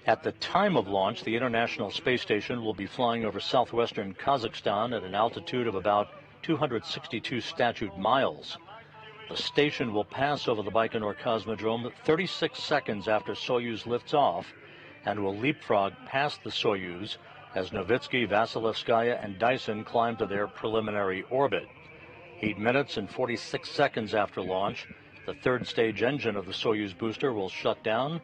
At the time of launch, the International Space Station will be flying over southwestern Kazakhstan at an altitude of about 262 statute miles. The station will pass over the Baikonur Cosmodrome 36 seconds after Soyuz lifts off and will leapfrog past the Soyuz as Novitsky, Vasilevskaya, and Dyson climb to their preliminary orbit. 8 minutes and 46 seconds after launch, the third stage engine of the Soyuz booster will shut down,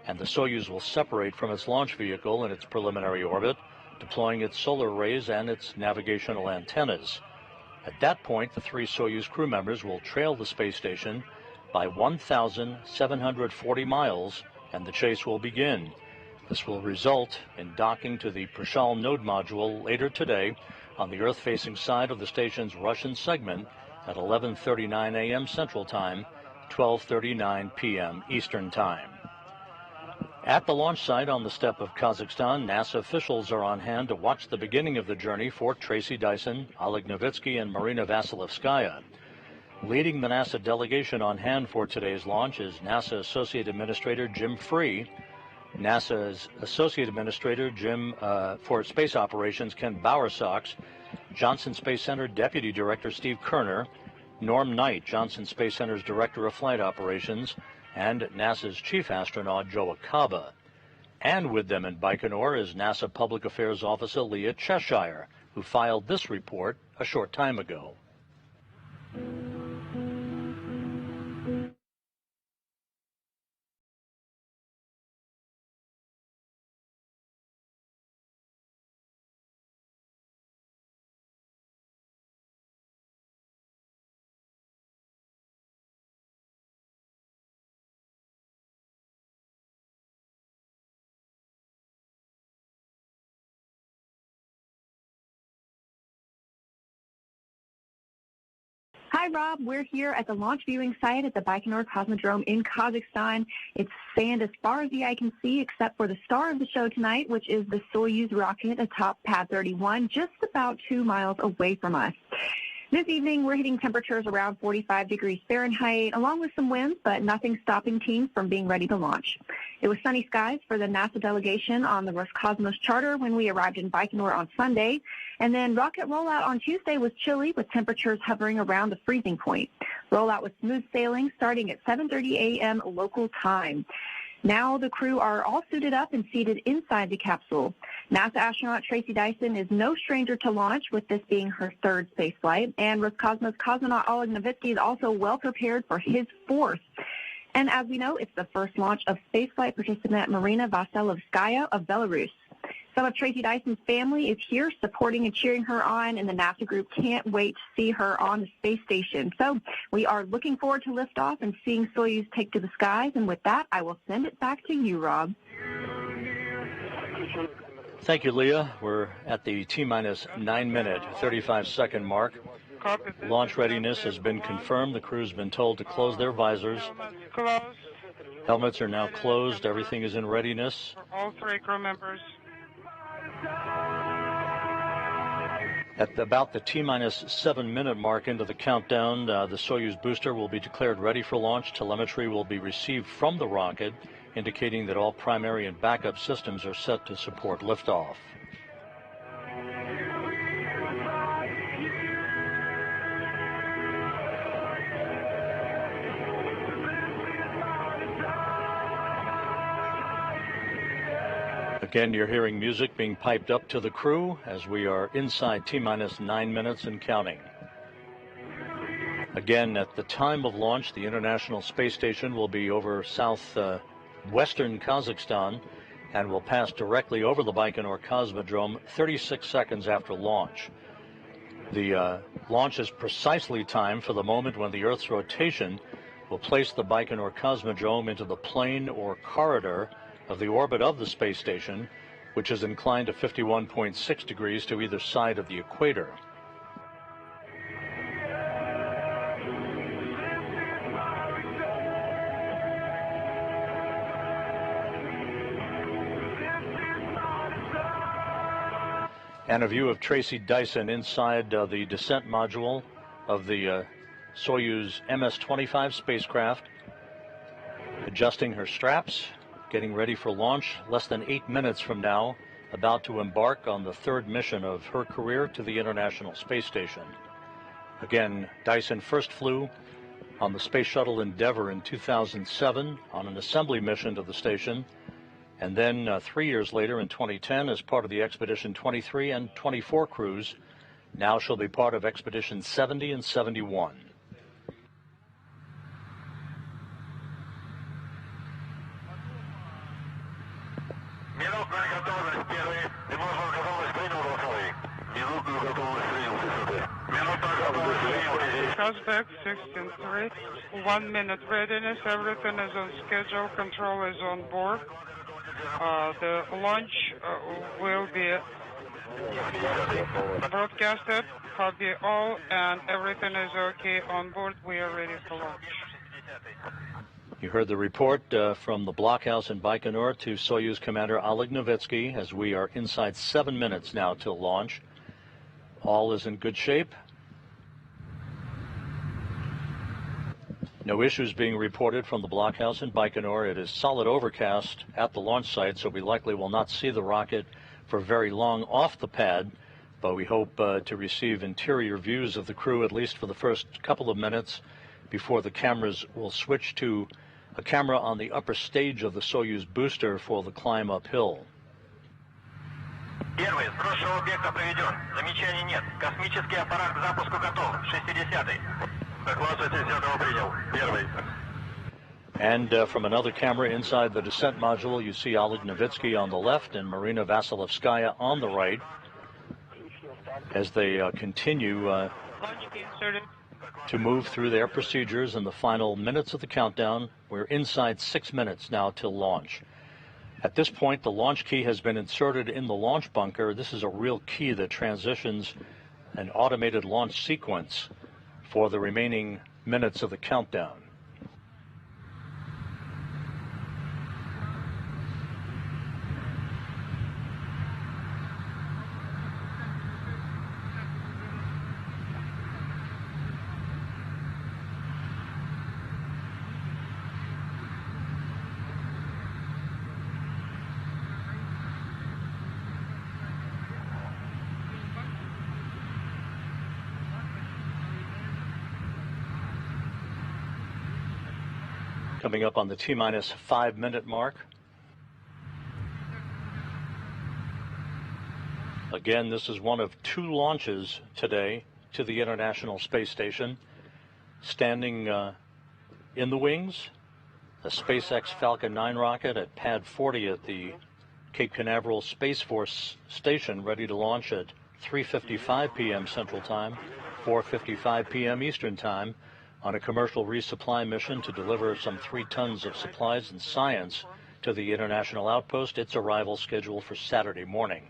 and the Soyuz will separate from its launch vehicle in its preliminary orbit, deploying its solar arrays and its navigational antennas. At that point, the 3 Soyuz crew members will trail the space station by 1,740 miles, and the chase will begin. This will result in docking to the Prishal node module later today on the Earth-facing side of the station's Russian segment at 11:39 a.m. Central Time, 12:39 p.m. Eastern Time. At the launch site on the steppe of Kazakhstan, NASA officials are on hand to watch the beginning of the journey for Tracy Dyson, Oleg Novitsky, and Marina Vasilevskaya. Leading the NASA delegation on hand for today's launch is NASA Associate Administrator Jim Free, NASA's Associate Administrator for Space Operations Ken Bowersox, Johnson Space Center Deputy Director Steve Kerner, Norm Knight, Johnson Space Center's Director of Flight Operations, and NASA's Chief Astronaut Joe Acaba. And with them in Baikonur is NASA Public Affairs Officer Leah Cheshire, who filed this report a short time ago. Hi, Rob. We're here at the launch viewing site at the Baikonur Cosmodrome in Kazakhstan. It's sand as far as the eye can see, except for the star of the show tonight, which is the Soyuz rocket atop Pad 31, just about 2 miles away from us. This evening, we're hitting temperatures around 45 degrees Fahrenheit, along with some winds, but nothing stopping teams from being ready to launch. It was sunny skies for the NASA delegation on the Roscosmos charter when we arrived in Baikonur on Sunday, and then rocket rollout on Tuesday was chilly with temperatures hovering around the freezing point. Rollout was smooth sailing starting at 7:30 a.m. local time. Now the crew are all suited up and seated inside the capsule. NASA astronaut Tracy Dyson is no stranger to launch, with this being her third space flight, and Roscosmos cosmonaut Oleg Novitsky is also well prepared for his fourth. And as we know, it's the first launch of spaceflight participant Marina Vassilyevskaya of Belarus. Some of Tracy Dyson's family is here supporting and cheering her on, and the NASA group can't wait to see her on the space station. So we are looking forward to liftoff and seeing Soyuz take to the skies. And with that, I will send it back to you, Rob. Thank you, Leah. We're at the T-minus 9-minute, 35-second mark. Launch readiness has been confirmed. The crew's been told to close their visors. Helmets are now closed. Everything is in readiness. All 3 crew members. At about the T-minus 7-minute mark into the countdown, the Soyuz booster will be declared ready for launch. Telemetry will be received from the rocket, indicating that all primary and backup systems are set to support liftoff. Again, you're hearing music being piped up to the crew as we are inside T-minus 9 minutes and counting. Again, at the time of launch, the International Space Station will be over southwestern Kazakhstan and will pass directly over the Baikonur Cosmodrome 36 seconds after launch. The launch is precisely timed for the moment when the Earth's rotation will place the Baikonur Cosmodrome into the plane or corridor of the orbit of the space station, which is inclined to 51.6 degrees to either side of the equator. And a view of Tracy Dyson inside the descent module of the Soyuz MS-25 spacecraft, adjusting her straps, getting ready for launch less than 8 minutes from now, about to embark on the 3rd mission of her career to the International Space Station. Again, Dyson first flew on the Space Shuttle Endeavour in 2007 on an assembly mission to the station, and then 3 years later in 2010 as part of the Expedition 23 and 24 crews. Now she'll be part of Expedition 70 and 71. Kazbek 16-3, 1 minute readiness, everything is on schedule, control is on board. The launch will be broadcasted, copy all, and everything is okay on board. We are ready for launch. You heard the report from the blockhouse in Baikonur to Soyuz Commander Oleg Novitsky as we are inside 7 minutes now till launch. All is in good shape. No issues being reported from the blockhouse in Baikonur. It is solid overcast at the launch site, so we likely will not see the rocket for very long off the pad, but we hope to receive interior views of the crew at least for the first couple of minutes before the cameras will switch to a camera on the upper stage of the Soyuz booster for the climb uphill. Первый, сброс объекта проведен. Замечаний нет. Космический аппарат к запуску готов. 60-й. Доклад 60-го принял. Первый. And from another camera inside the descent module, you see Oleg Novitsky on the left and Marina Vassilyevskaya on the right as they continue to move through their procedures in the final minutes of the countdown. We're inside 6 minutes now till launch. At this point, the launch key has been inserted in the launch bunker. This is a real key that transitions an automated launch sequence for the remaining minutes of the countdown. Coming up on the T-minus 5-minute mark. Again, this is one of 2 launches today to the International Space Station. Standing in the wings, a SpaceX Falcon 9 rocket at Pad 40 at the Cape Canaveral Space Force Station, ready to launch at 3:55 p.m. Central Time, 4:55 p.m. Eastern Time, on a commercial resupply mission to deliver some 3 tons of supplies and science to the International Outpost. Its arrival scheduled for Saturday morning.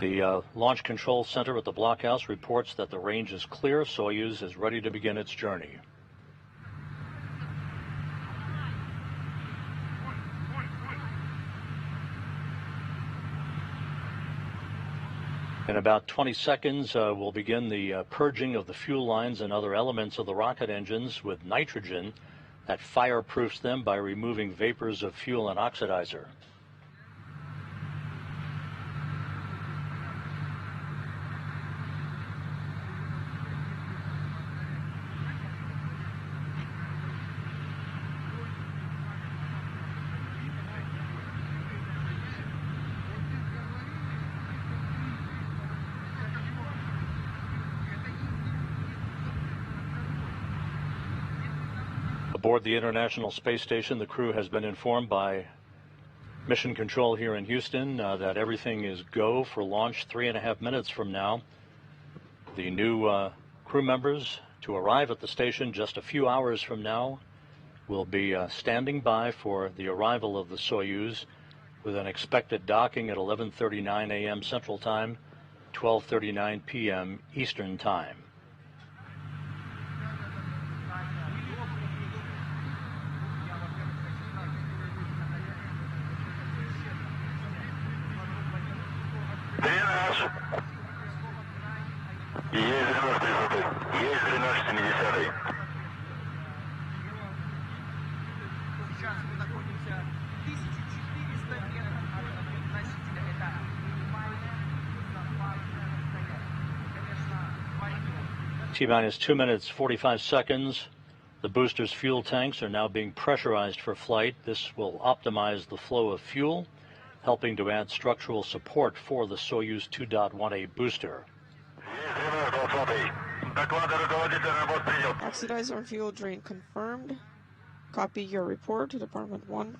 The Launch Control Center at the blockhouse reports that the range is clear. Soyuz is ready to begin its journey. In about 20 seconds, we'll begin the purging of the fuel lines and other elements of the rocket engines with nitrogen that fireproofs them by removing vapors of fuel and oxidizer. Aboard the International Space Station, the crew has been informed by Mission Control here in Houston that everything is go for launch 3.5 minutes from now. The new crew members to arrive at the station just a few hours from now will be standing by for the arrival of the Soyuz, with an expected docking at 11:39 a.m. Central Time, 12:39 p.m. Eastern Time. Есть 1370. T-minus 2 minutes, 45 seconds. The booster's fuel tanks are now being pressurized for flight. This will optimize the flow of fuel, helping to add structural support for the Soyuz 2.1A booster. Oxidizer fuel drain confirmed. Copy your report to Department 1.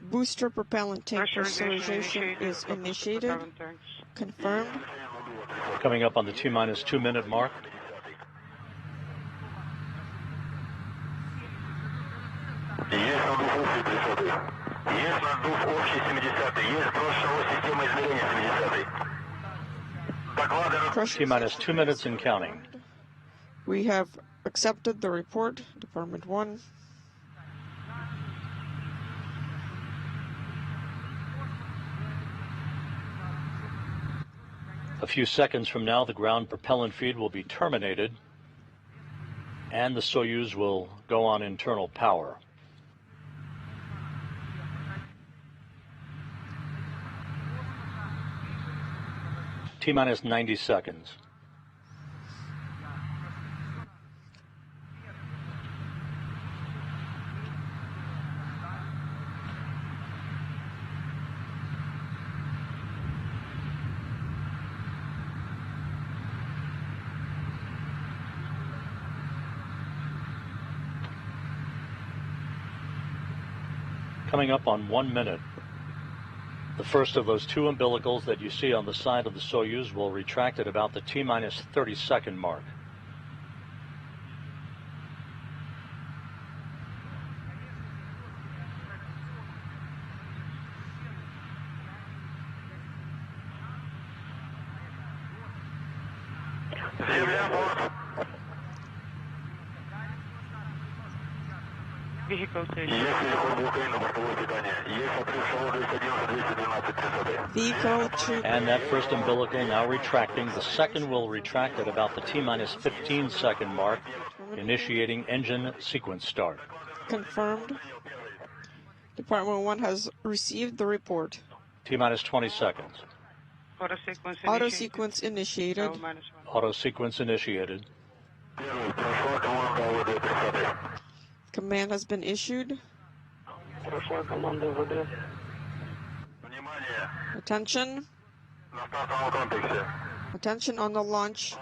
Booster propellant tank pressurization is initiated. Confirmed. Coming up on the T-minus 2 minute mark. T-minus 2 minutes and counting. We have accepted the report, Department 1. A few seconds from now, the ground propellant feed will be terminated, and the Soyuz will go on internal power. T-minus 90 seconds. Coming up on 1 minute. The first of those 2 umbilicals that you see on the side of the Soyuz will retract at about the T-minus 30-second mark. Vehicle station. Vehicle to... And that first umbilical now retracting. The second will retract at about the T-minus 15 second mark, initiating engine sequence start. Confirmed. Department 1 has received the report. T-minus 20 seconds. Auto sequence initiated. Auto sequence initiated. Command has been issued. Attention. Attention on the launch.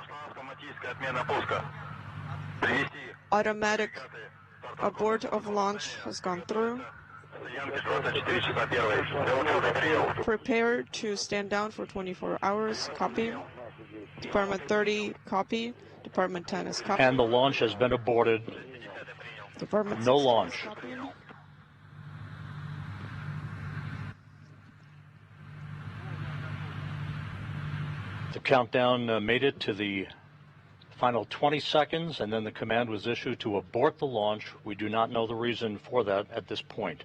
Automatic abort of launch has gone through. Prepare to stand down for 24 hours. Copy. Department 30, copy. Department 10 is copy. And the launch has been aborted. Department no launch. The countdown made it to the final 20 seconds, and then the command was issued to abort the launch. We do not know the reason for that at this point.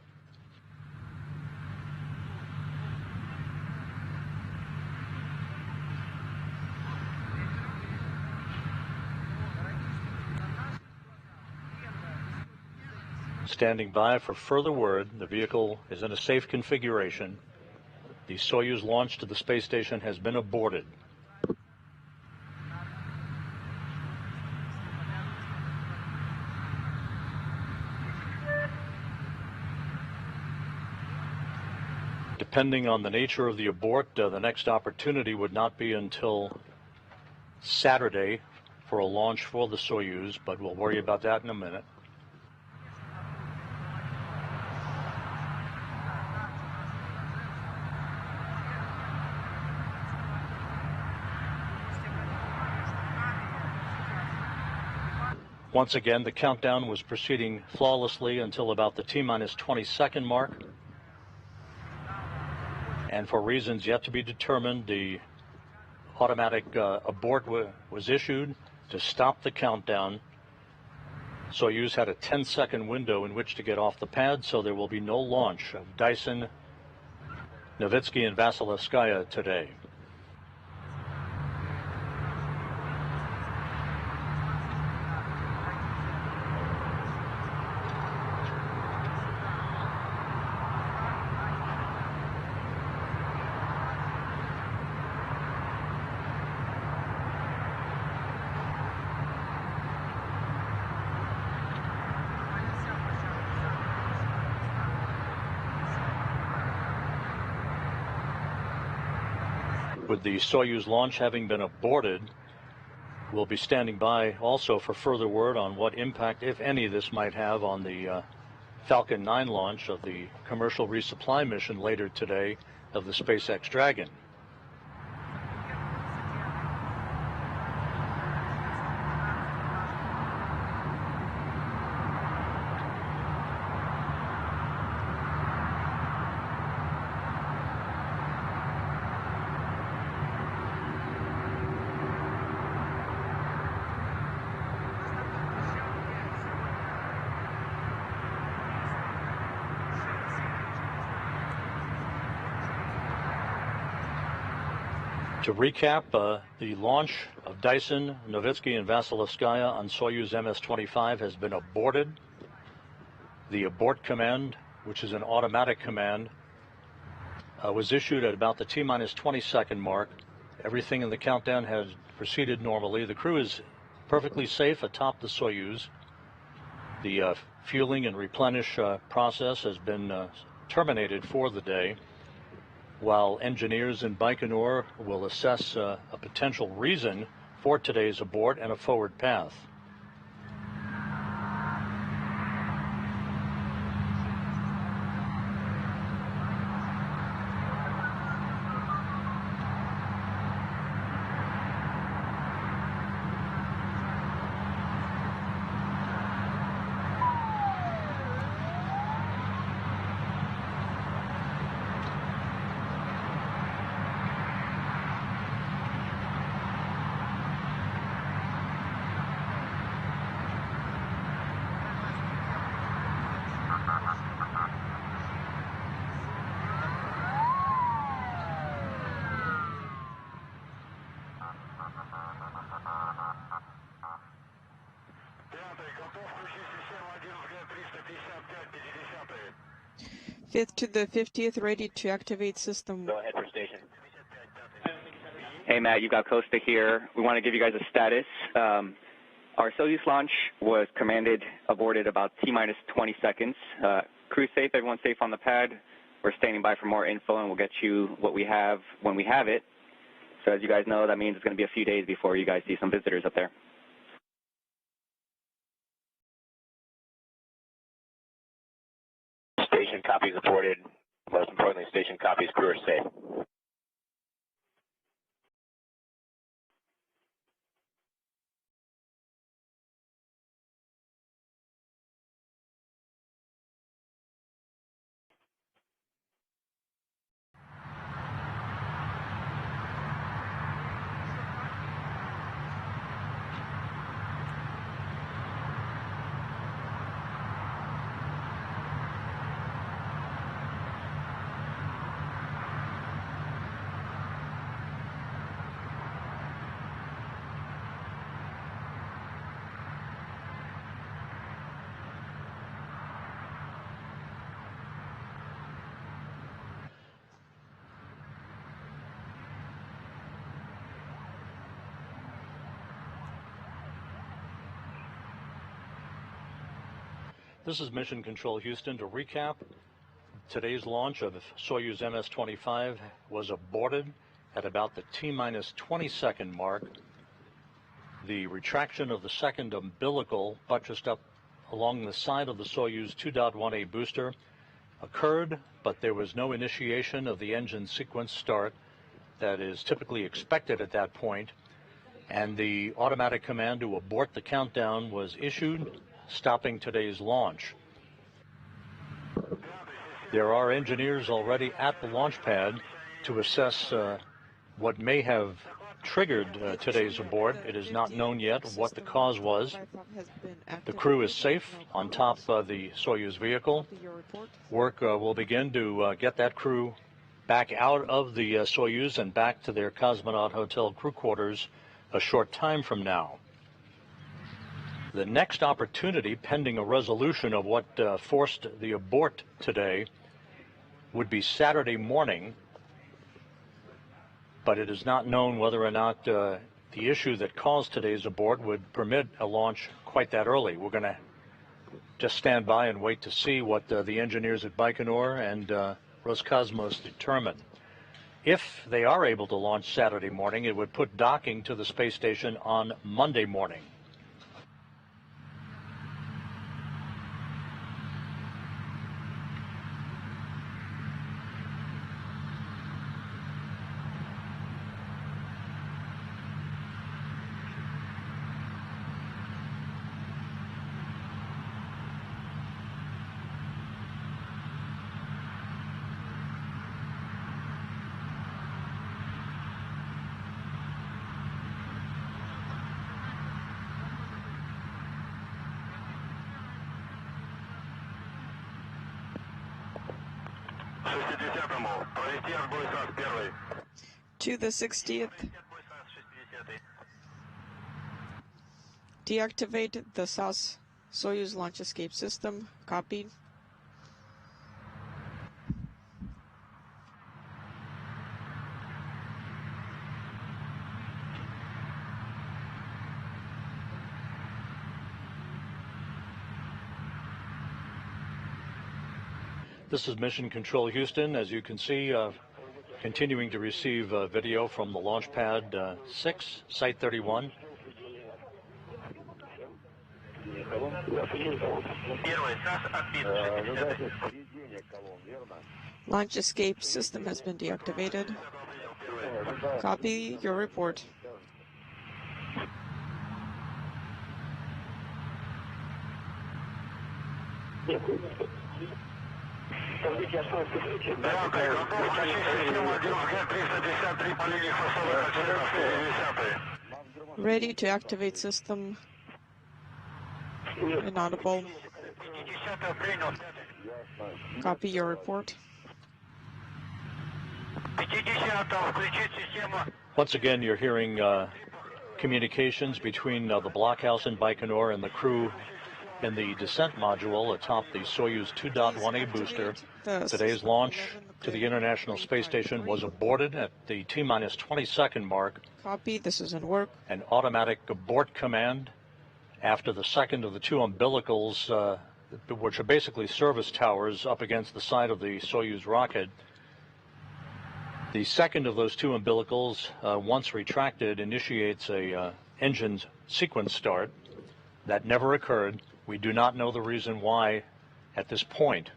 Standing by for further word. The vehicle is in a safe configuration. The Soyuz launch to the space station has been aborted. Depending on the nature of the abort, the next opportunity would not be until Saturday for a launch for the Soyuz, but we'll worry about that in a minute. Once again, the countdown was proceeding flawlessly until about the T-minus 20 second mark. And for reasons yet to be determined, the automatic abort was issued to stop the countdown. Soyuz had a 10-second window in which to get off the pad, so there will be no launch of Dyson, Novitsky, and Vasilevskaya today. With the Soyuz launch having been aborted, we'll be standing by also for further word on what impact, if any, this might have on the Falcon 9 launch of the commercial resupply mission later today of the SpaceX Dragon. To recap, the launch of Dyson, Novitsky, and Vasilevskaya on Soyuz MS-25 has been aborted. The abort command, which is an automatic command, was issued at about the T-minus 20 second mark. Everything in the countdown has proceeded normally. The crew is perfectly safe atop the Soyuz. The fueling and replenish process has been terminated for the day, while engineers in Baikonur will assess a potential reason for today's abort and a forward path. 5th to the 50th, ready to activate system. Go ahead for station. Hey, Matt, you've got Costa here. We want to give you guys a status. Our Soyuz launch was commanded aborted about T-minus 20 seconds. Crew safe, everyone's safe on the pad. We're standing by for more info, and we'll get you what we have when we have it. So as you guys know, that means it's going to be a few days before you guys see some visitors up there. Station copies aborted. Most importantly, station copies crew are safe. This is Mission Control Houston. To recap, today's launch of Soyuz MS-25 was aborted at about the T-minus 20-second mark. The retraction of the second umbilical buttressed up along the side of the Soyuz 2.1A booster occurred, but there was no initiation of the engine sequence start that is typically expected at that point, and the automatic command to abort the countdown was issued, stopping today's launch. There are engineers already at the launch pad to assess what may have triggered today's abort. It is not known yet what the cause was. The crew is safe on top of the Soyuz vehicle. Work will begin to get that crew back out of the Soyuz and back to their Cosmonaut Hotel crew quarters a short time from now. The next opportunity, pending a resolution of what forced the abort today, would be Saturday morning, but it is not known whether or not the issue that caused today's abort would permit a launch quite that early. We're going to just stand by and wait to see what the engineers at Baikonur and Roscosmos determine. If they are able to launch Saturday morning, it would put docking to the space station on Monday morning. To the 60th. Deactivate the SAS Soyuz launch escape system. Copied. This is Mission Control Houston. As you can see, continuing to receive video from the launch pad 6, Site 31. Launch escape system has been deactivated. Copy your report. Ready to activate system. Inaudible. Copy your report. Once again, you're hearing communications between the blockhouse in Baikonur and the crew in the descent module atop the Soyuz 2.1A booster. Today's launch to the International Space Station was aborted at the T-minus 20-second mark. Copy, this is in work. An automatic abort command after the second of the two umbilicals, which are basically service towers up against the side of the Soyuz rocket. The second of those two umbilicals, once retracted, initiates a engine sequence start. That never occurred. We do not know the reason why at this point.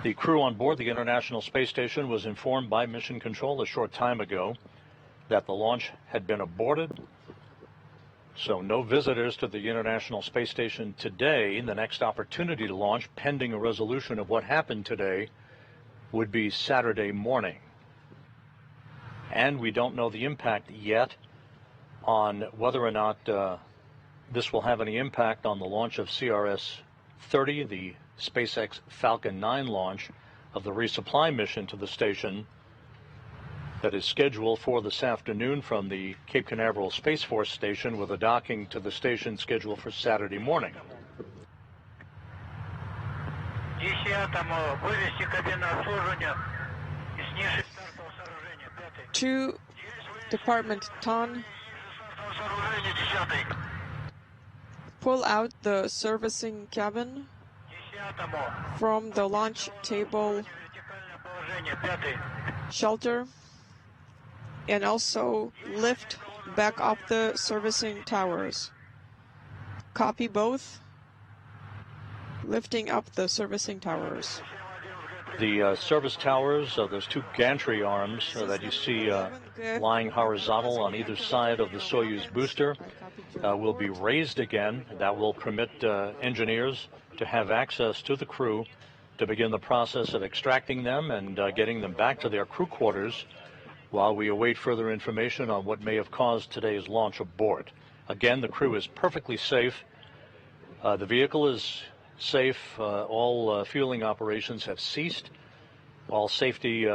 The crew on board the International Space Station was informed by Mission Control a short time ago that the launch had been aborted. So no visitors to the International Space Station today. The next opportunity to launch, pending a resolution of what happened today, would be Saturday morning. And we don't know the impact yet on whether or not this will have any impact on the launch of CRS-30, the SpaceX Falcon 9 launch of the resupply mission to the station that is scheduled for this afternoon from the Cape Canaveral Space Force Station, with a docking to the station scheduled for Saturday morning. To Department Ton, pull out the servicing cabin from the launch table shelter, and also lift back up the servicing towers. Copy both. Lifting up the servicing towers. The service towers, those two gantry arms that you see lying horizontal on either side of the Soyuz booster, will be raised again. That will permit engineers to have access to the crew to begin the process of extracting them and getting them back to their crew quarters while we await further information on what may have caused today's launch abort. Again, the crew is perfectly safe. The vehicle is safe. All fueling operations have ceased. All safety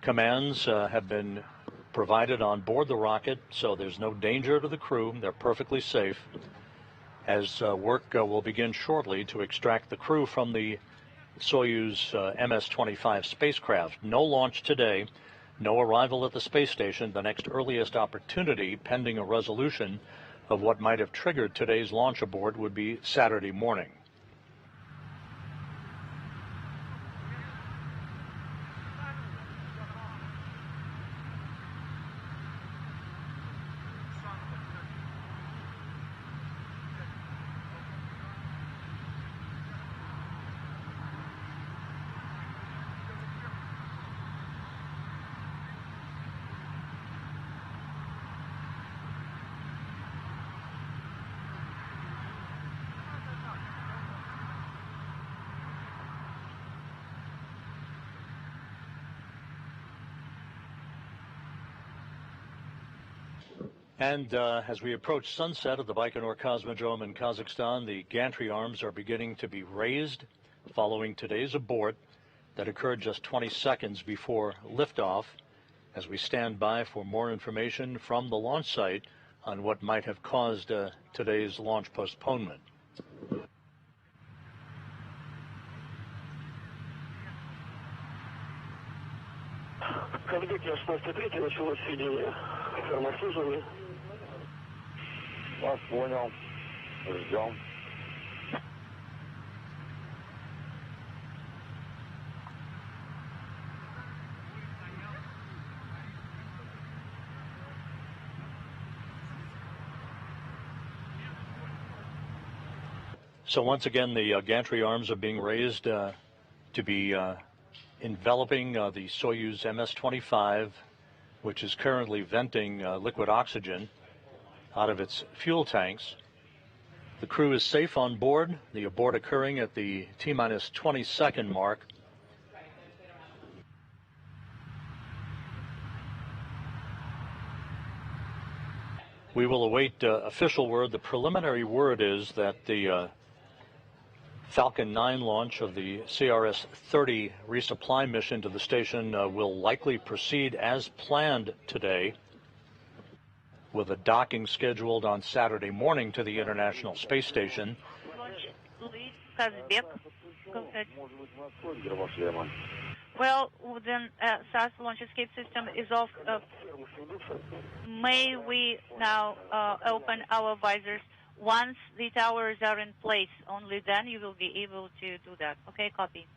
commands have been provided on board the rocket, so there's no danger to the crew. They're perfectly safe. As work will begin shortly to extract the crew from the Soyuz MS-25 spacecraft. No launch today. No arrival at the space station. The next earliest opportunity, pending a resolution of what might have triggered today's launch abort, would be Saturday morning. And as we approach sunset at the Baikonur Cosmodrome in Kazakhstan, the gantry arms are beginning to be raised following today's abort that occurred just 20 seconds before liftoff, as we stand by for more information from the launch site on what might have caused today's launch postponement. Вас понял. Ждем. So once again, the gantry arms are being raised to be enveloping the Soyuz MS-25, which is currently venting liquid oxygen out of its fuel tanks. The crew is safe on board, the abort occurring at the T-minus 20-second mark. We will await official word. The preliminary word is that the Falcon 9 launch of the CRS-30 resupply mission to the station will likely proceed as planned today, with a docking scheduled on Saturday morning to the International Space Station. Well, then SAS launch escape system is off. May we now open our visors once the towers are in place? Only then you will be able to do that. Okay, copy.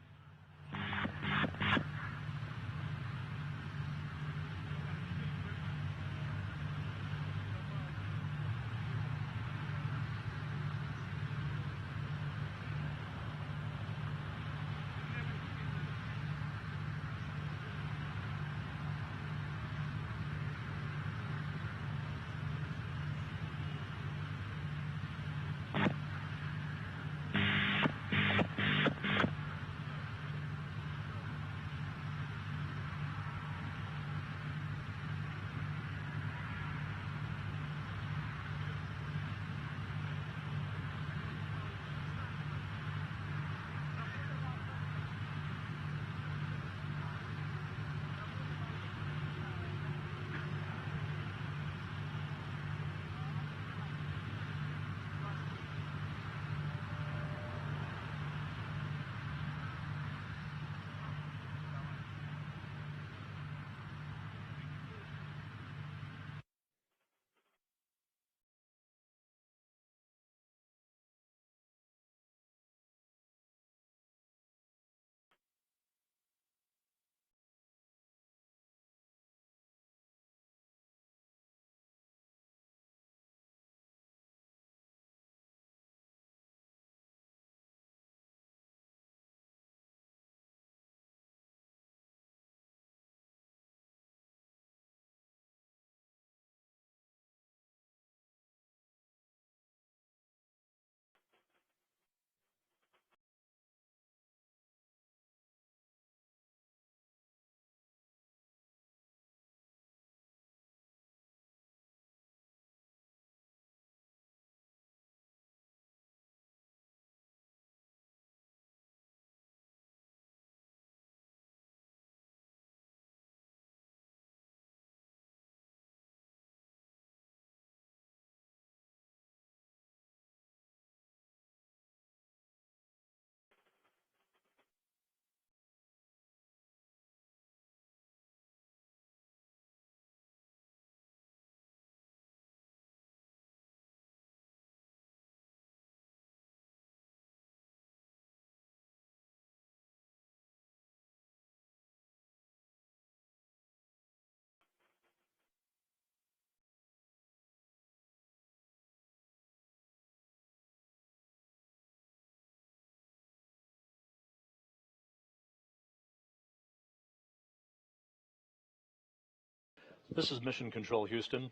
This is Mission Control Houston.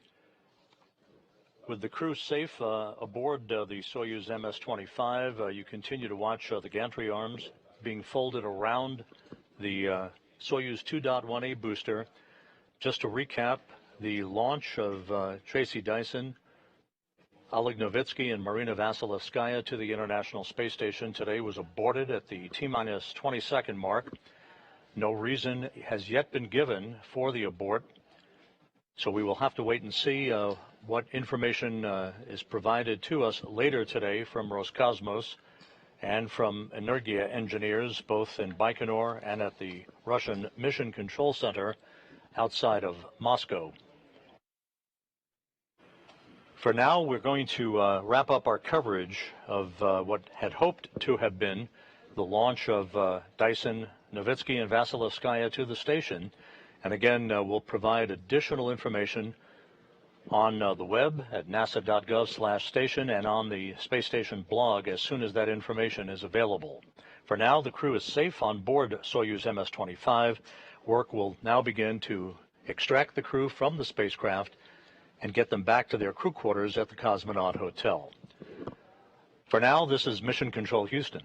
With the crew safe aboard the Soyuz MS-25, you continue to watch the gantry arms being folded around the Soyuz 2.1A booster. Just to recap, the launch of Tracy Dyson, Oleg Novitsky, and Marina Vasilevskaya to the International Space Station today was aborted at the T-minus 20-second mark. No reason has yet been given for the abort, so we will have to wait and see what information is provided to us later today from Roscosmos and from Energia engineers, both in Baikonur and at the Russian Mission Control Center outside of Moscow. For now, we're going to wrap up our coverage of what had hoped to have been the launch of Dyson, Novitsky, and Vasilevskaya to the station. And again, we'll provide additional information on the web at nasa.gov/station and on the Space Station blog as soon as that information is available. For now, the crew is safe on board Soyuz MS-25. Work will now begin to extract the crew from the spacecraft and get them back to their crew quarters at the Cosmonaut Hotel. For now, this is Mission Control Houston.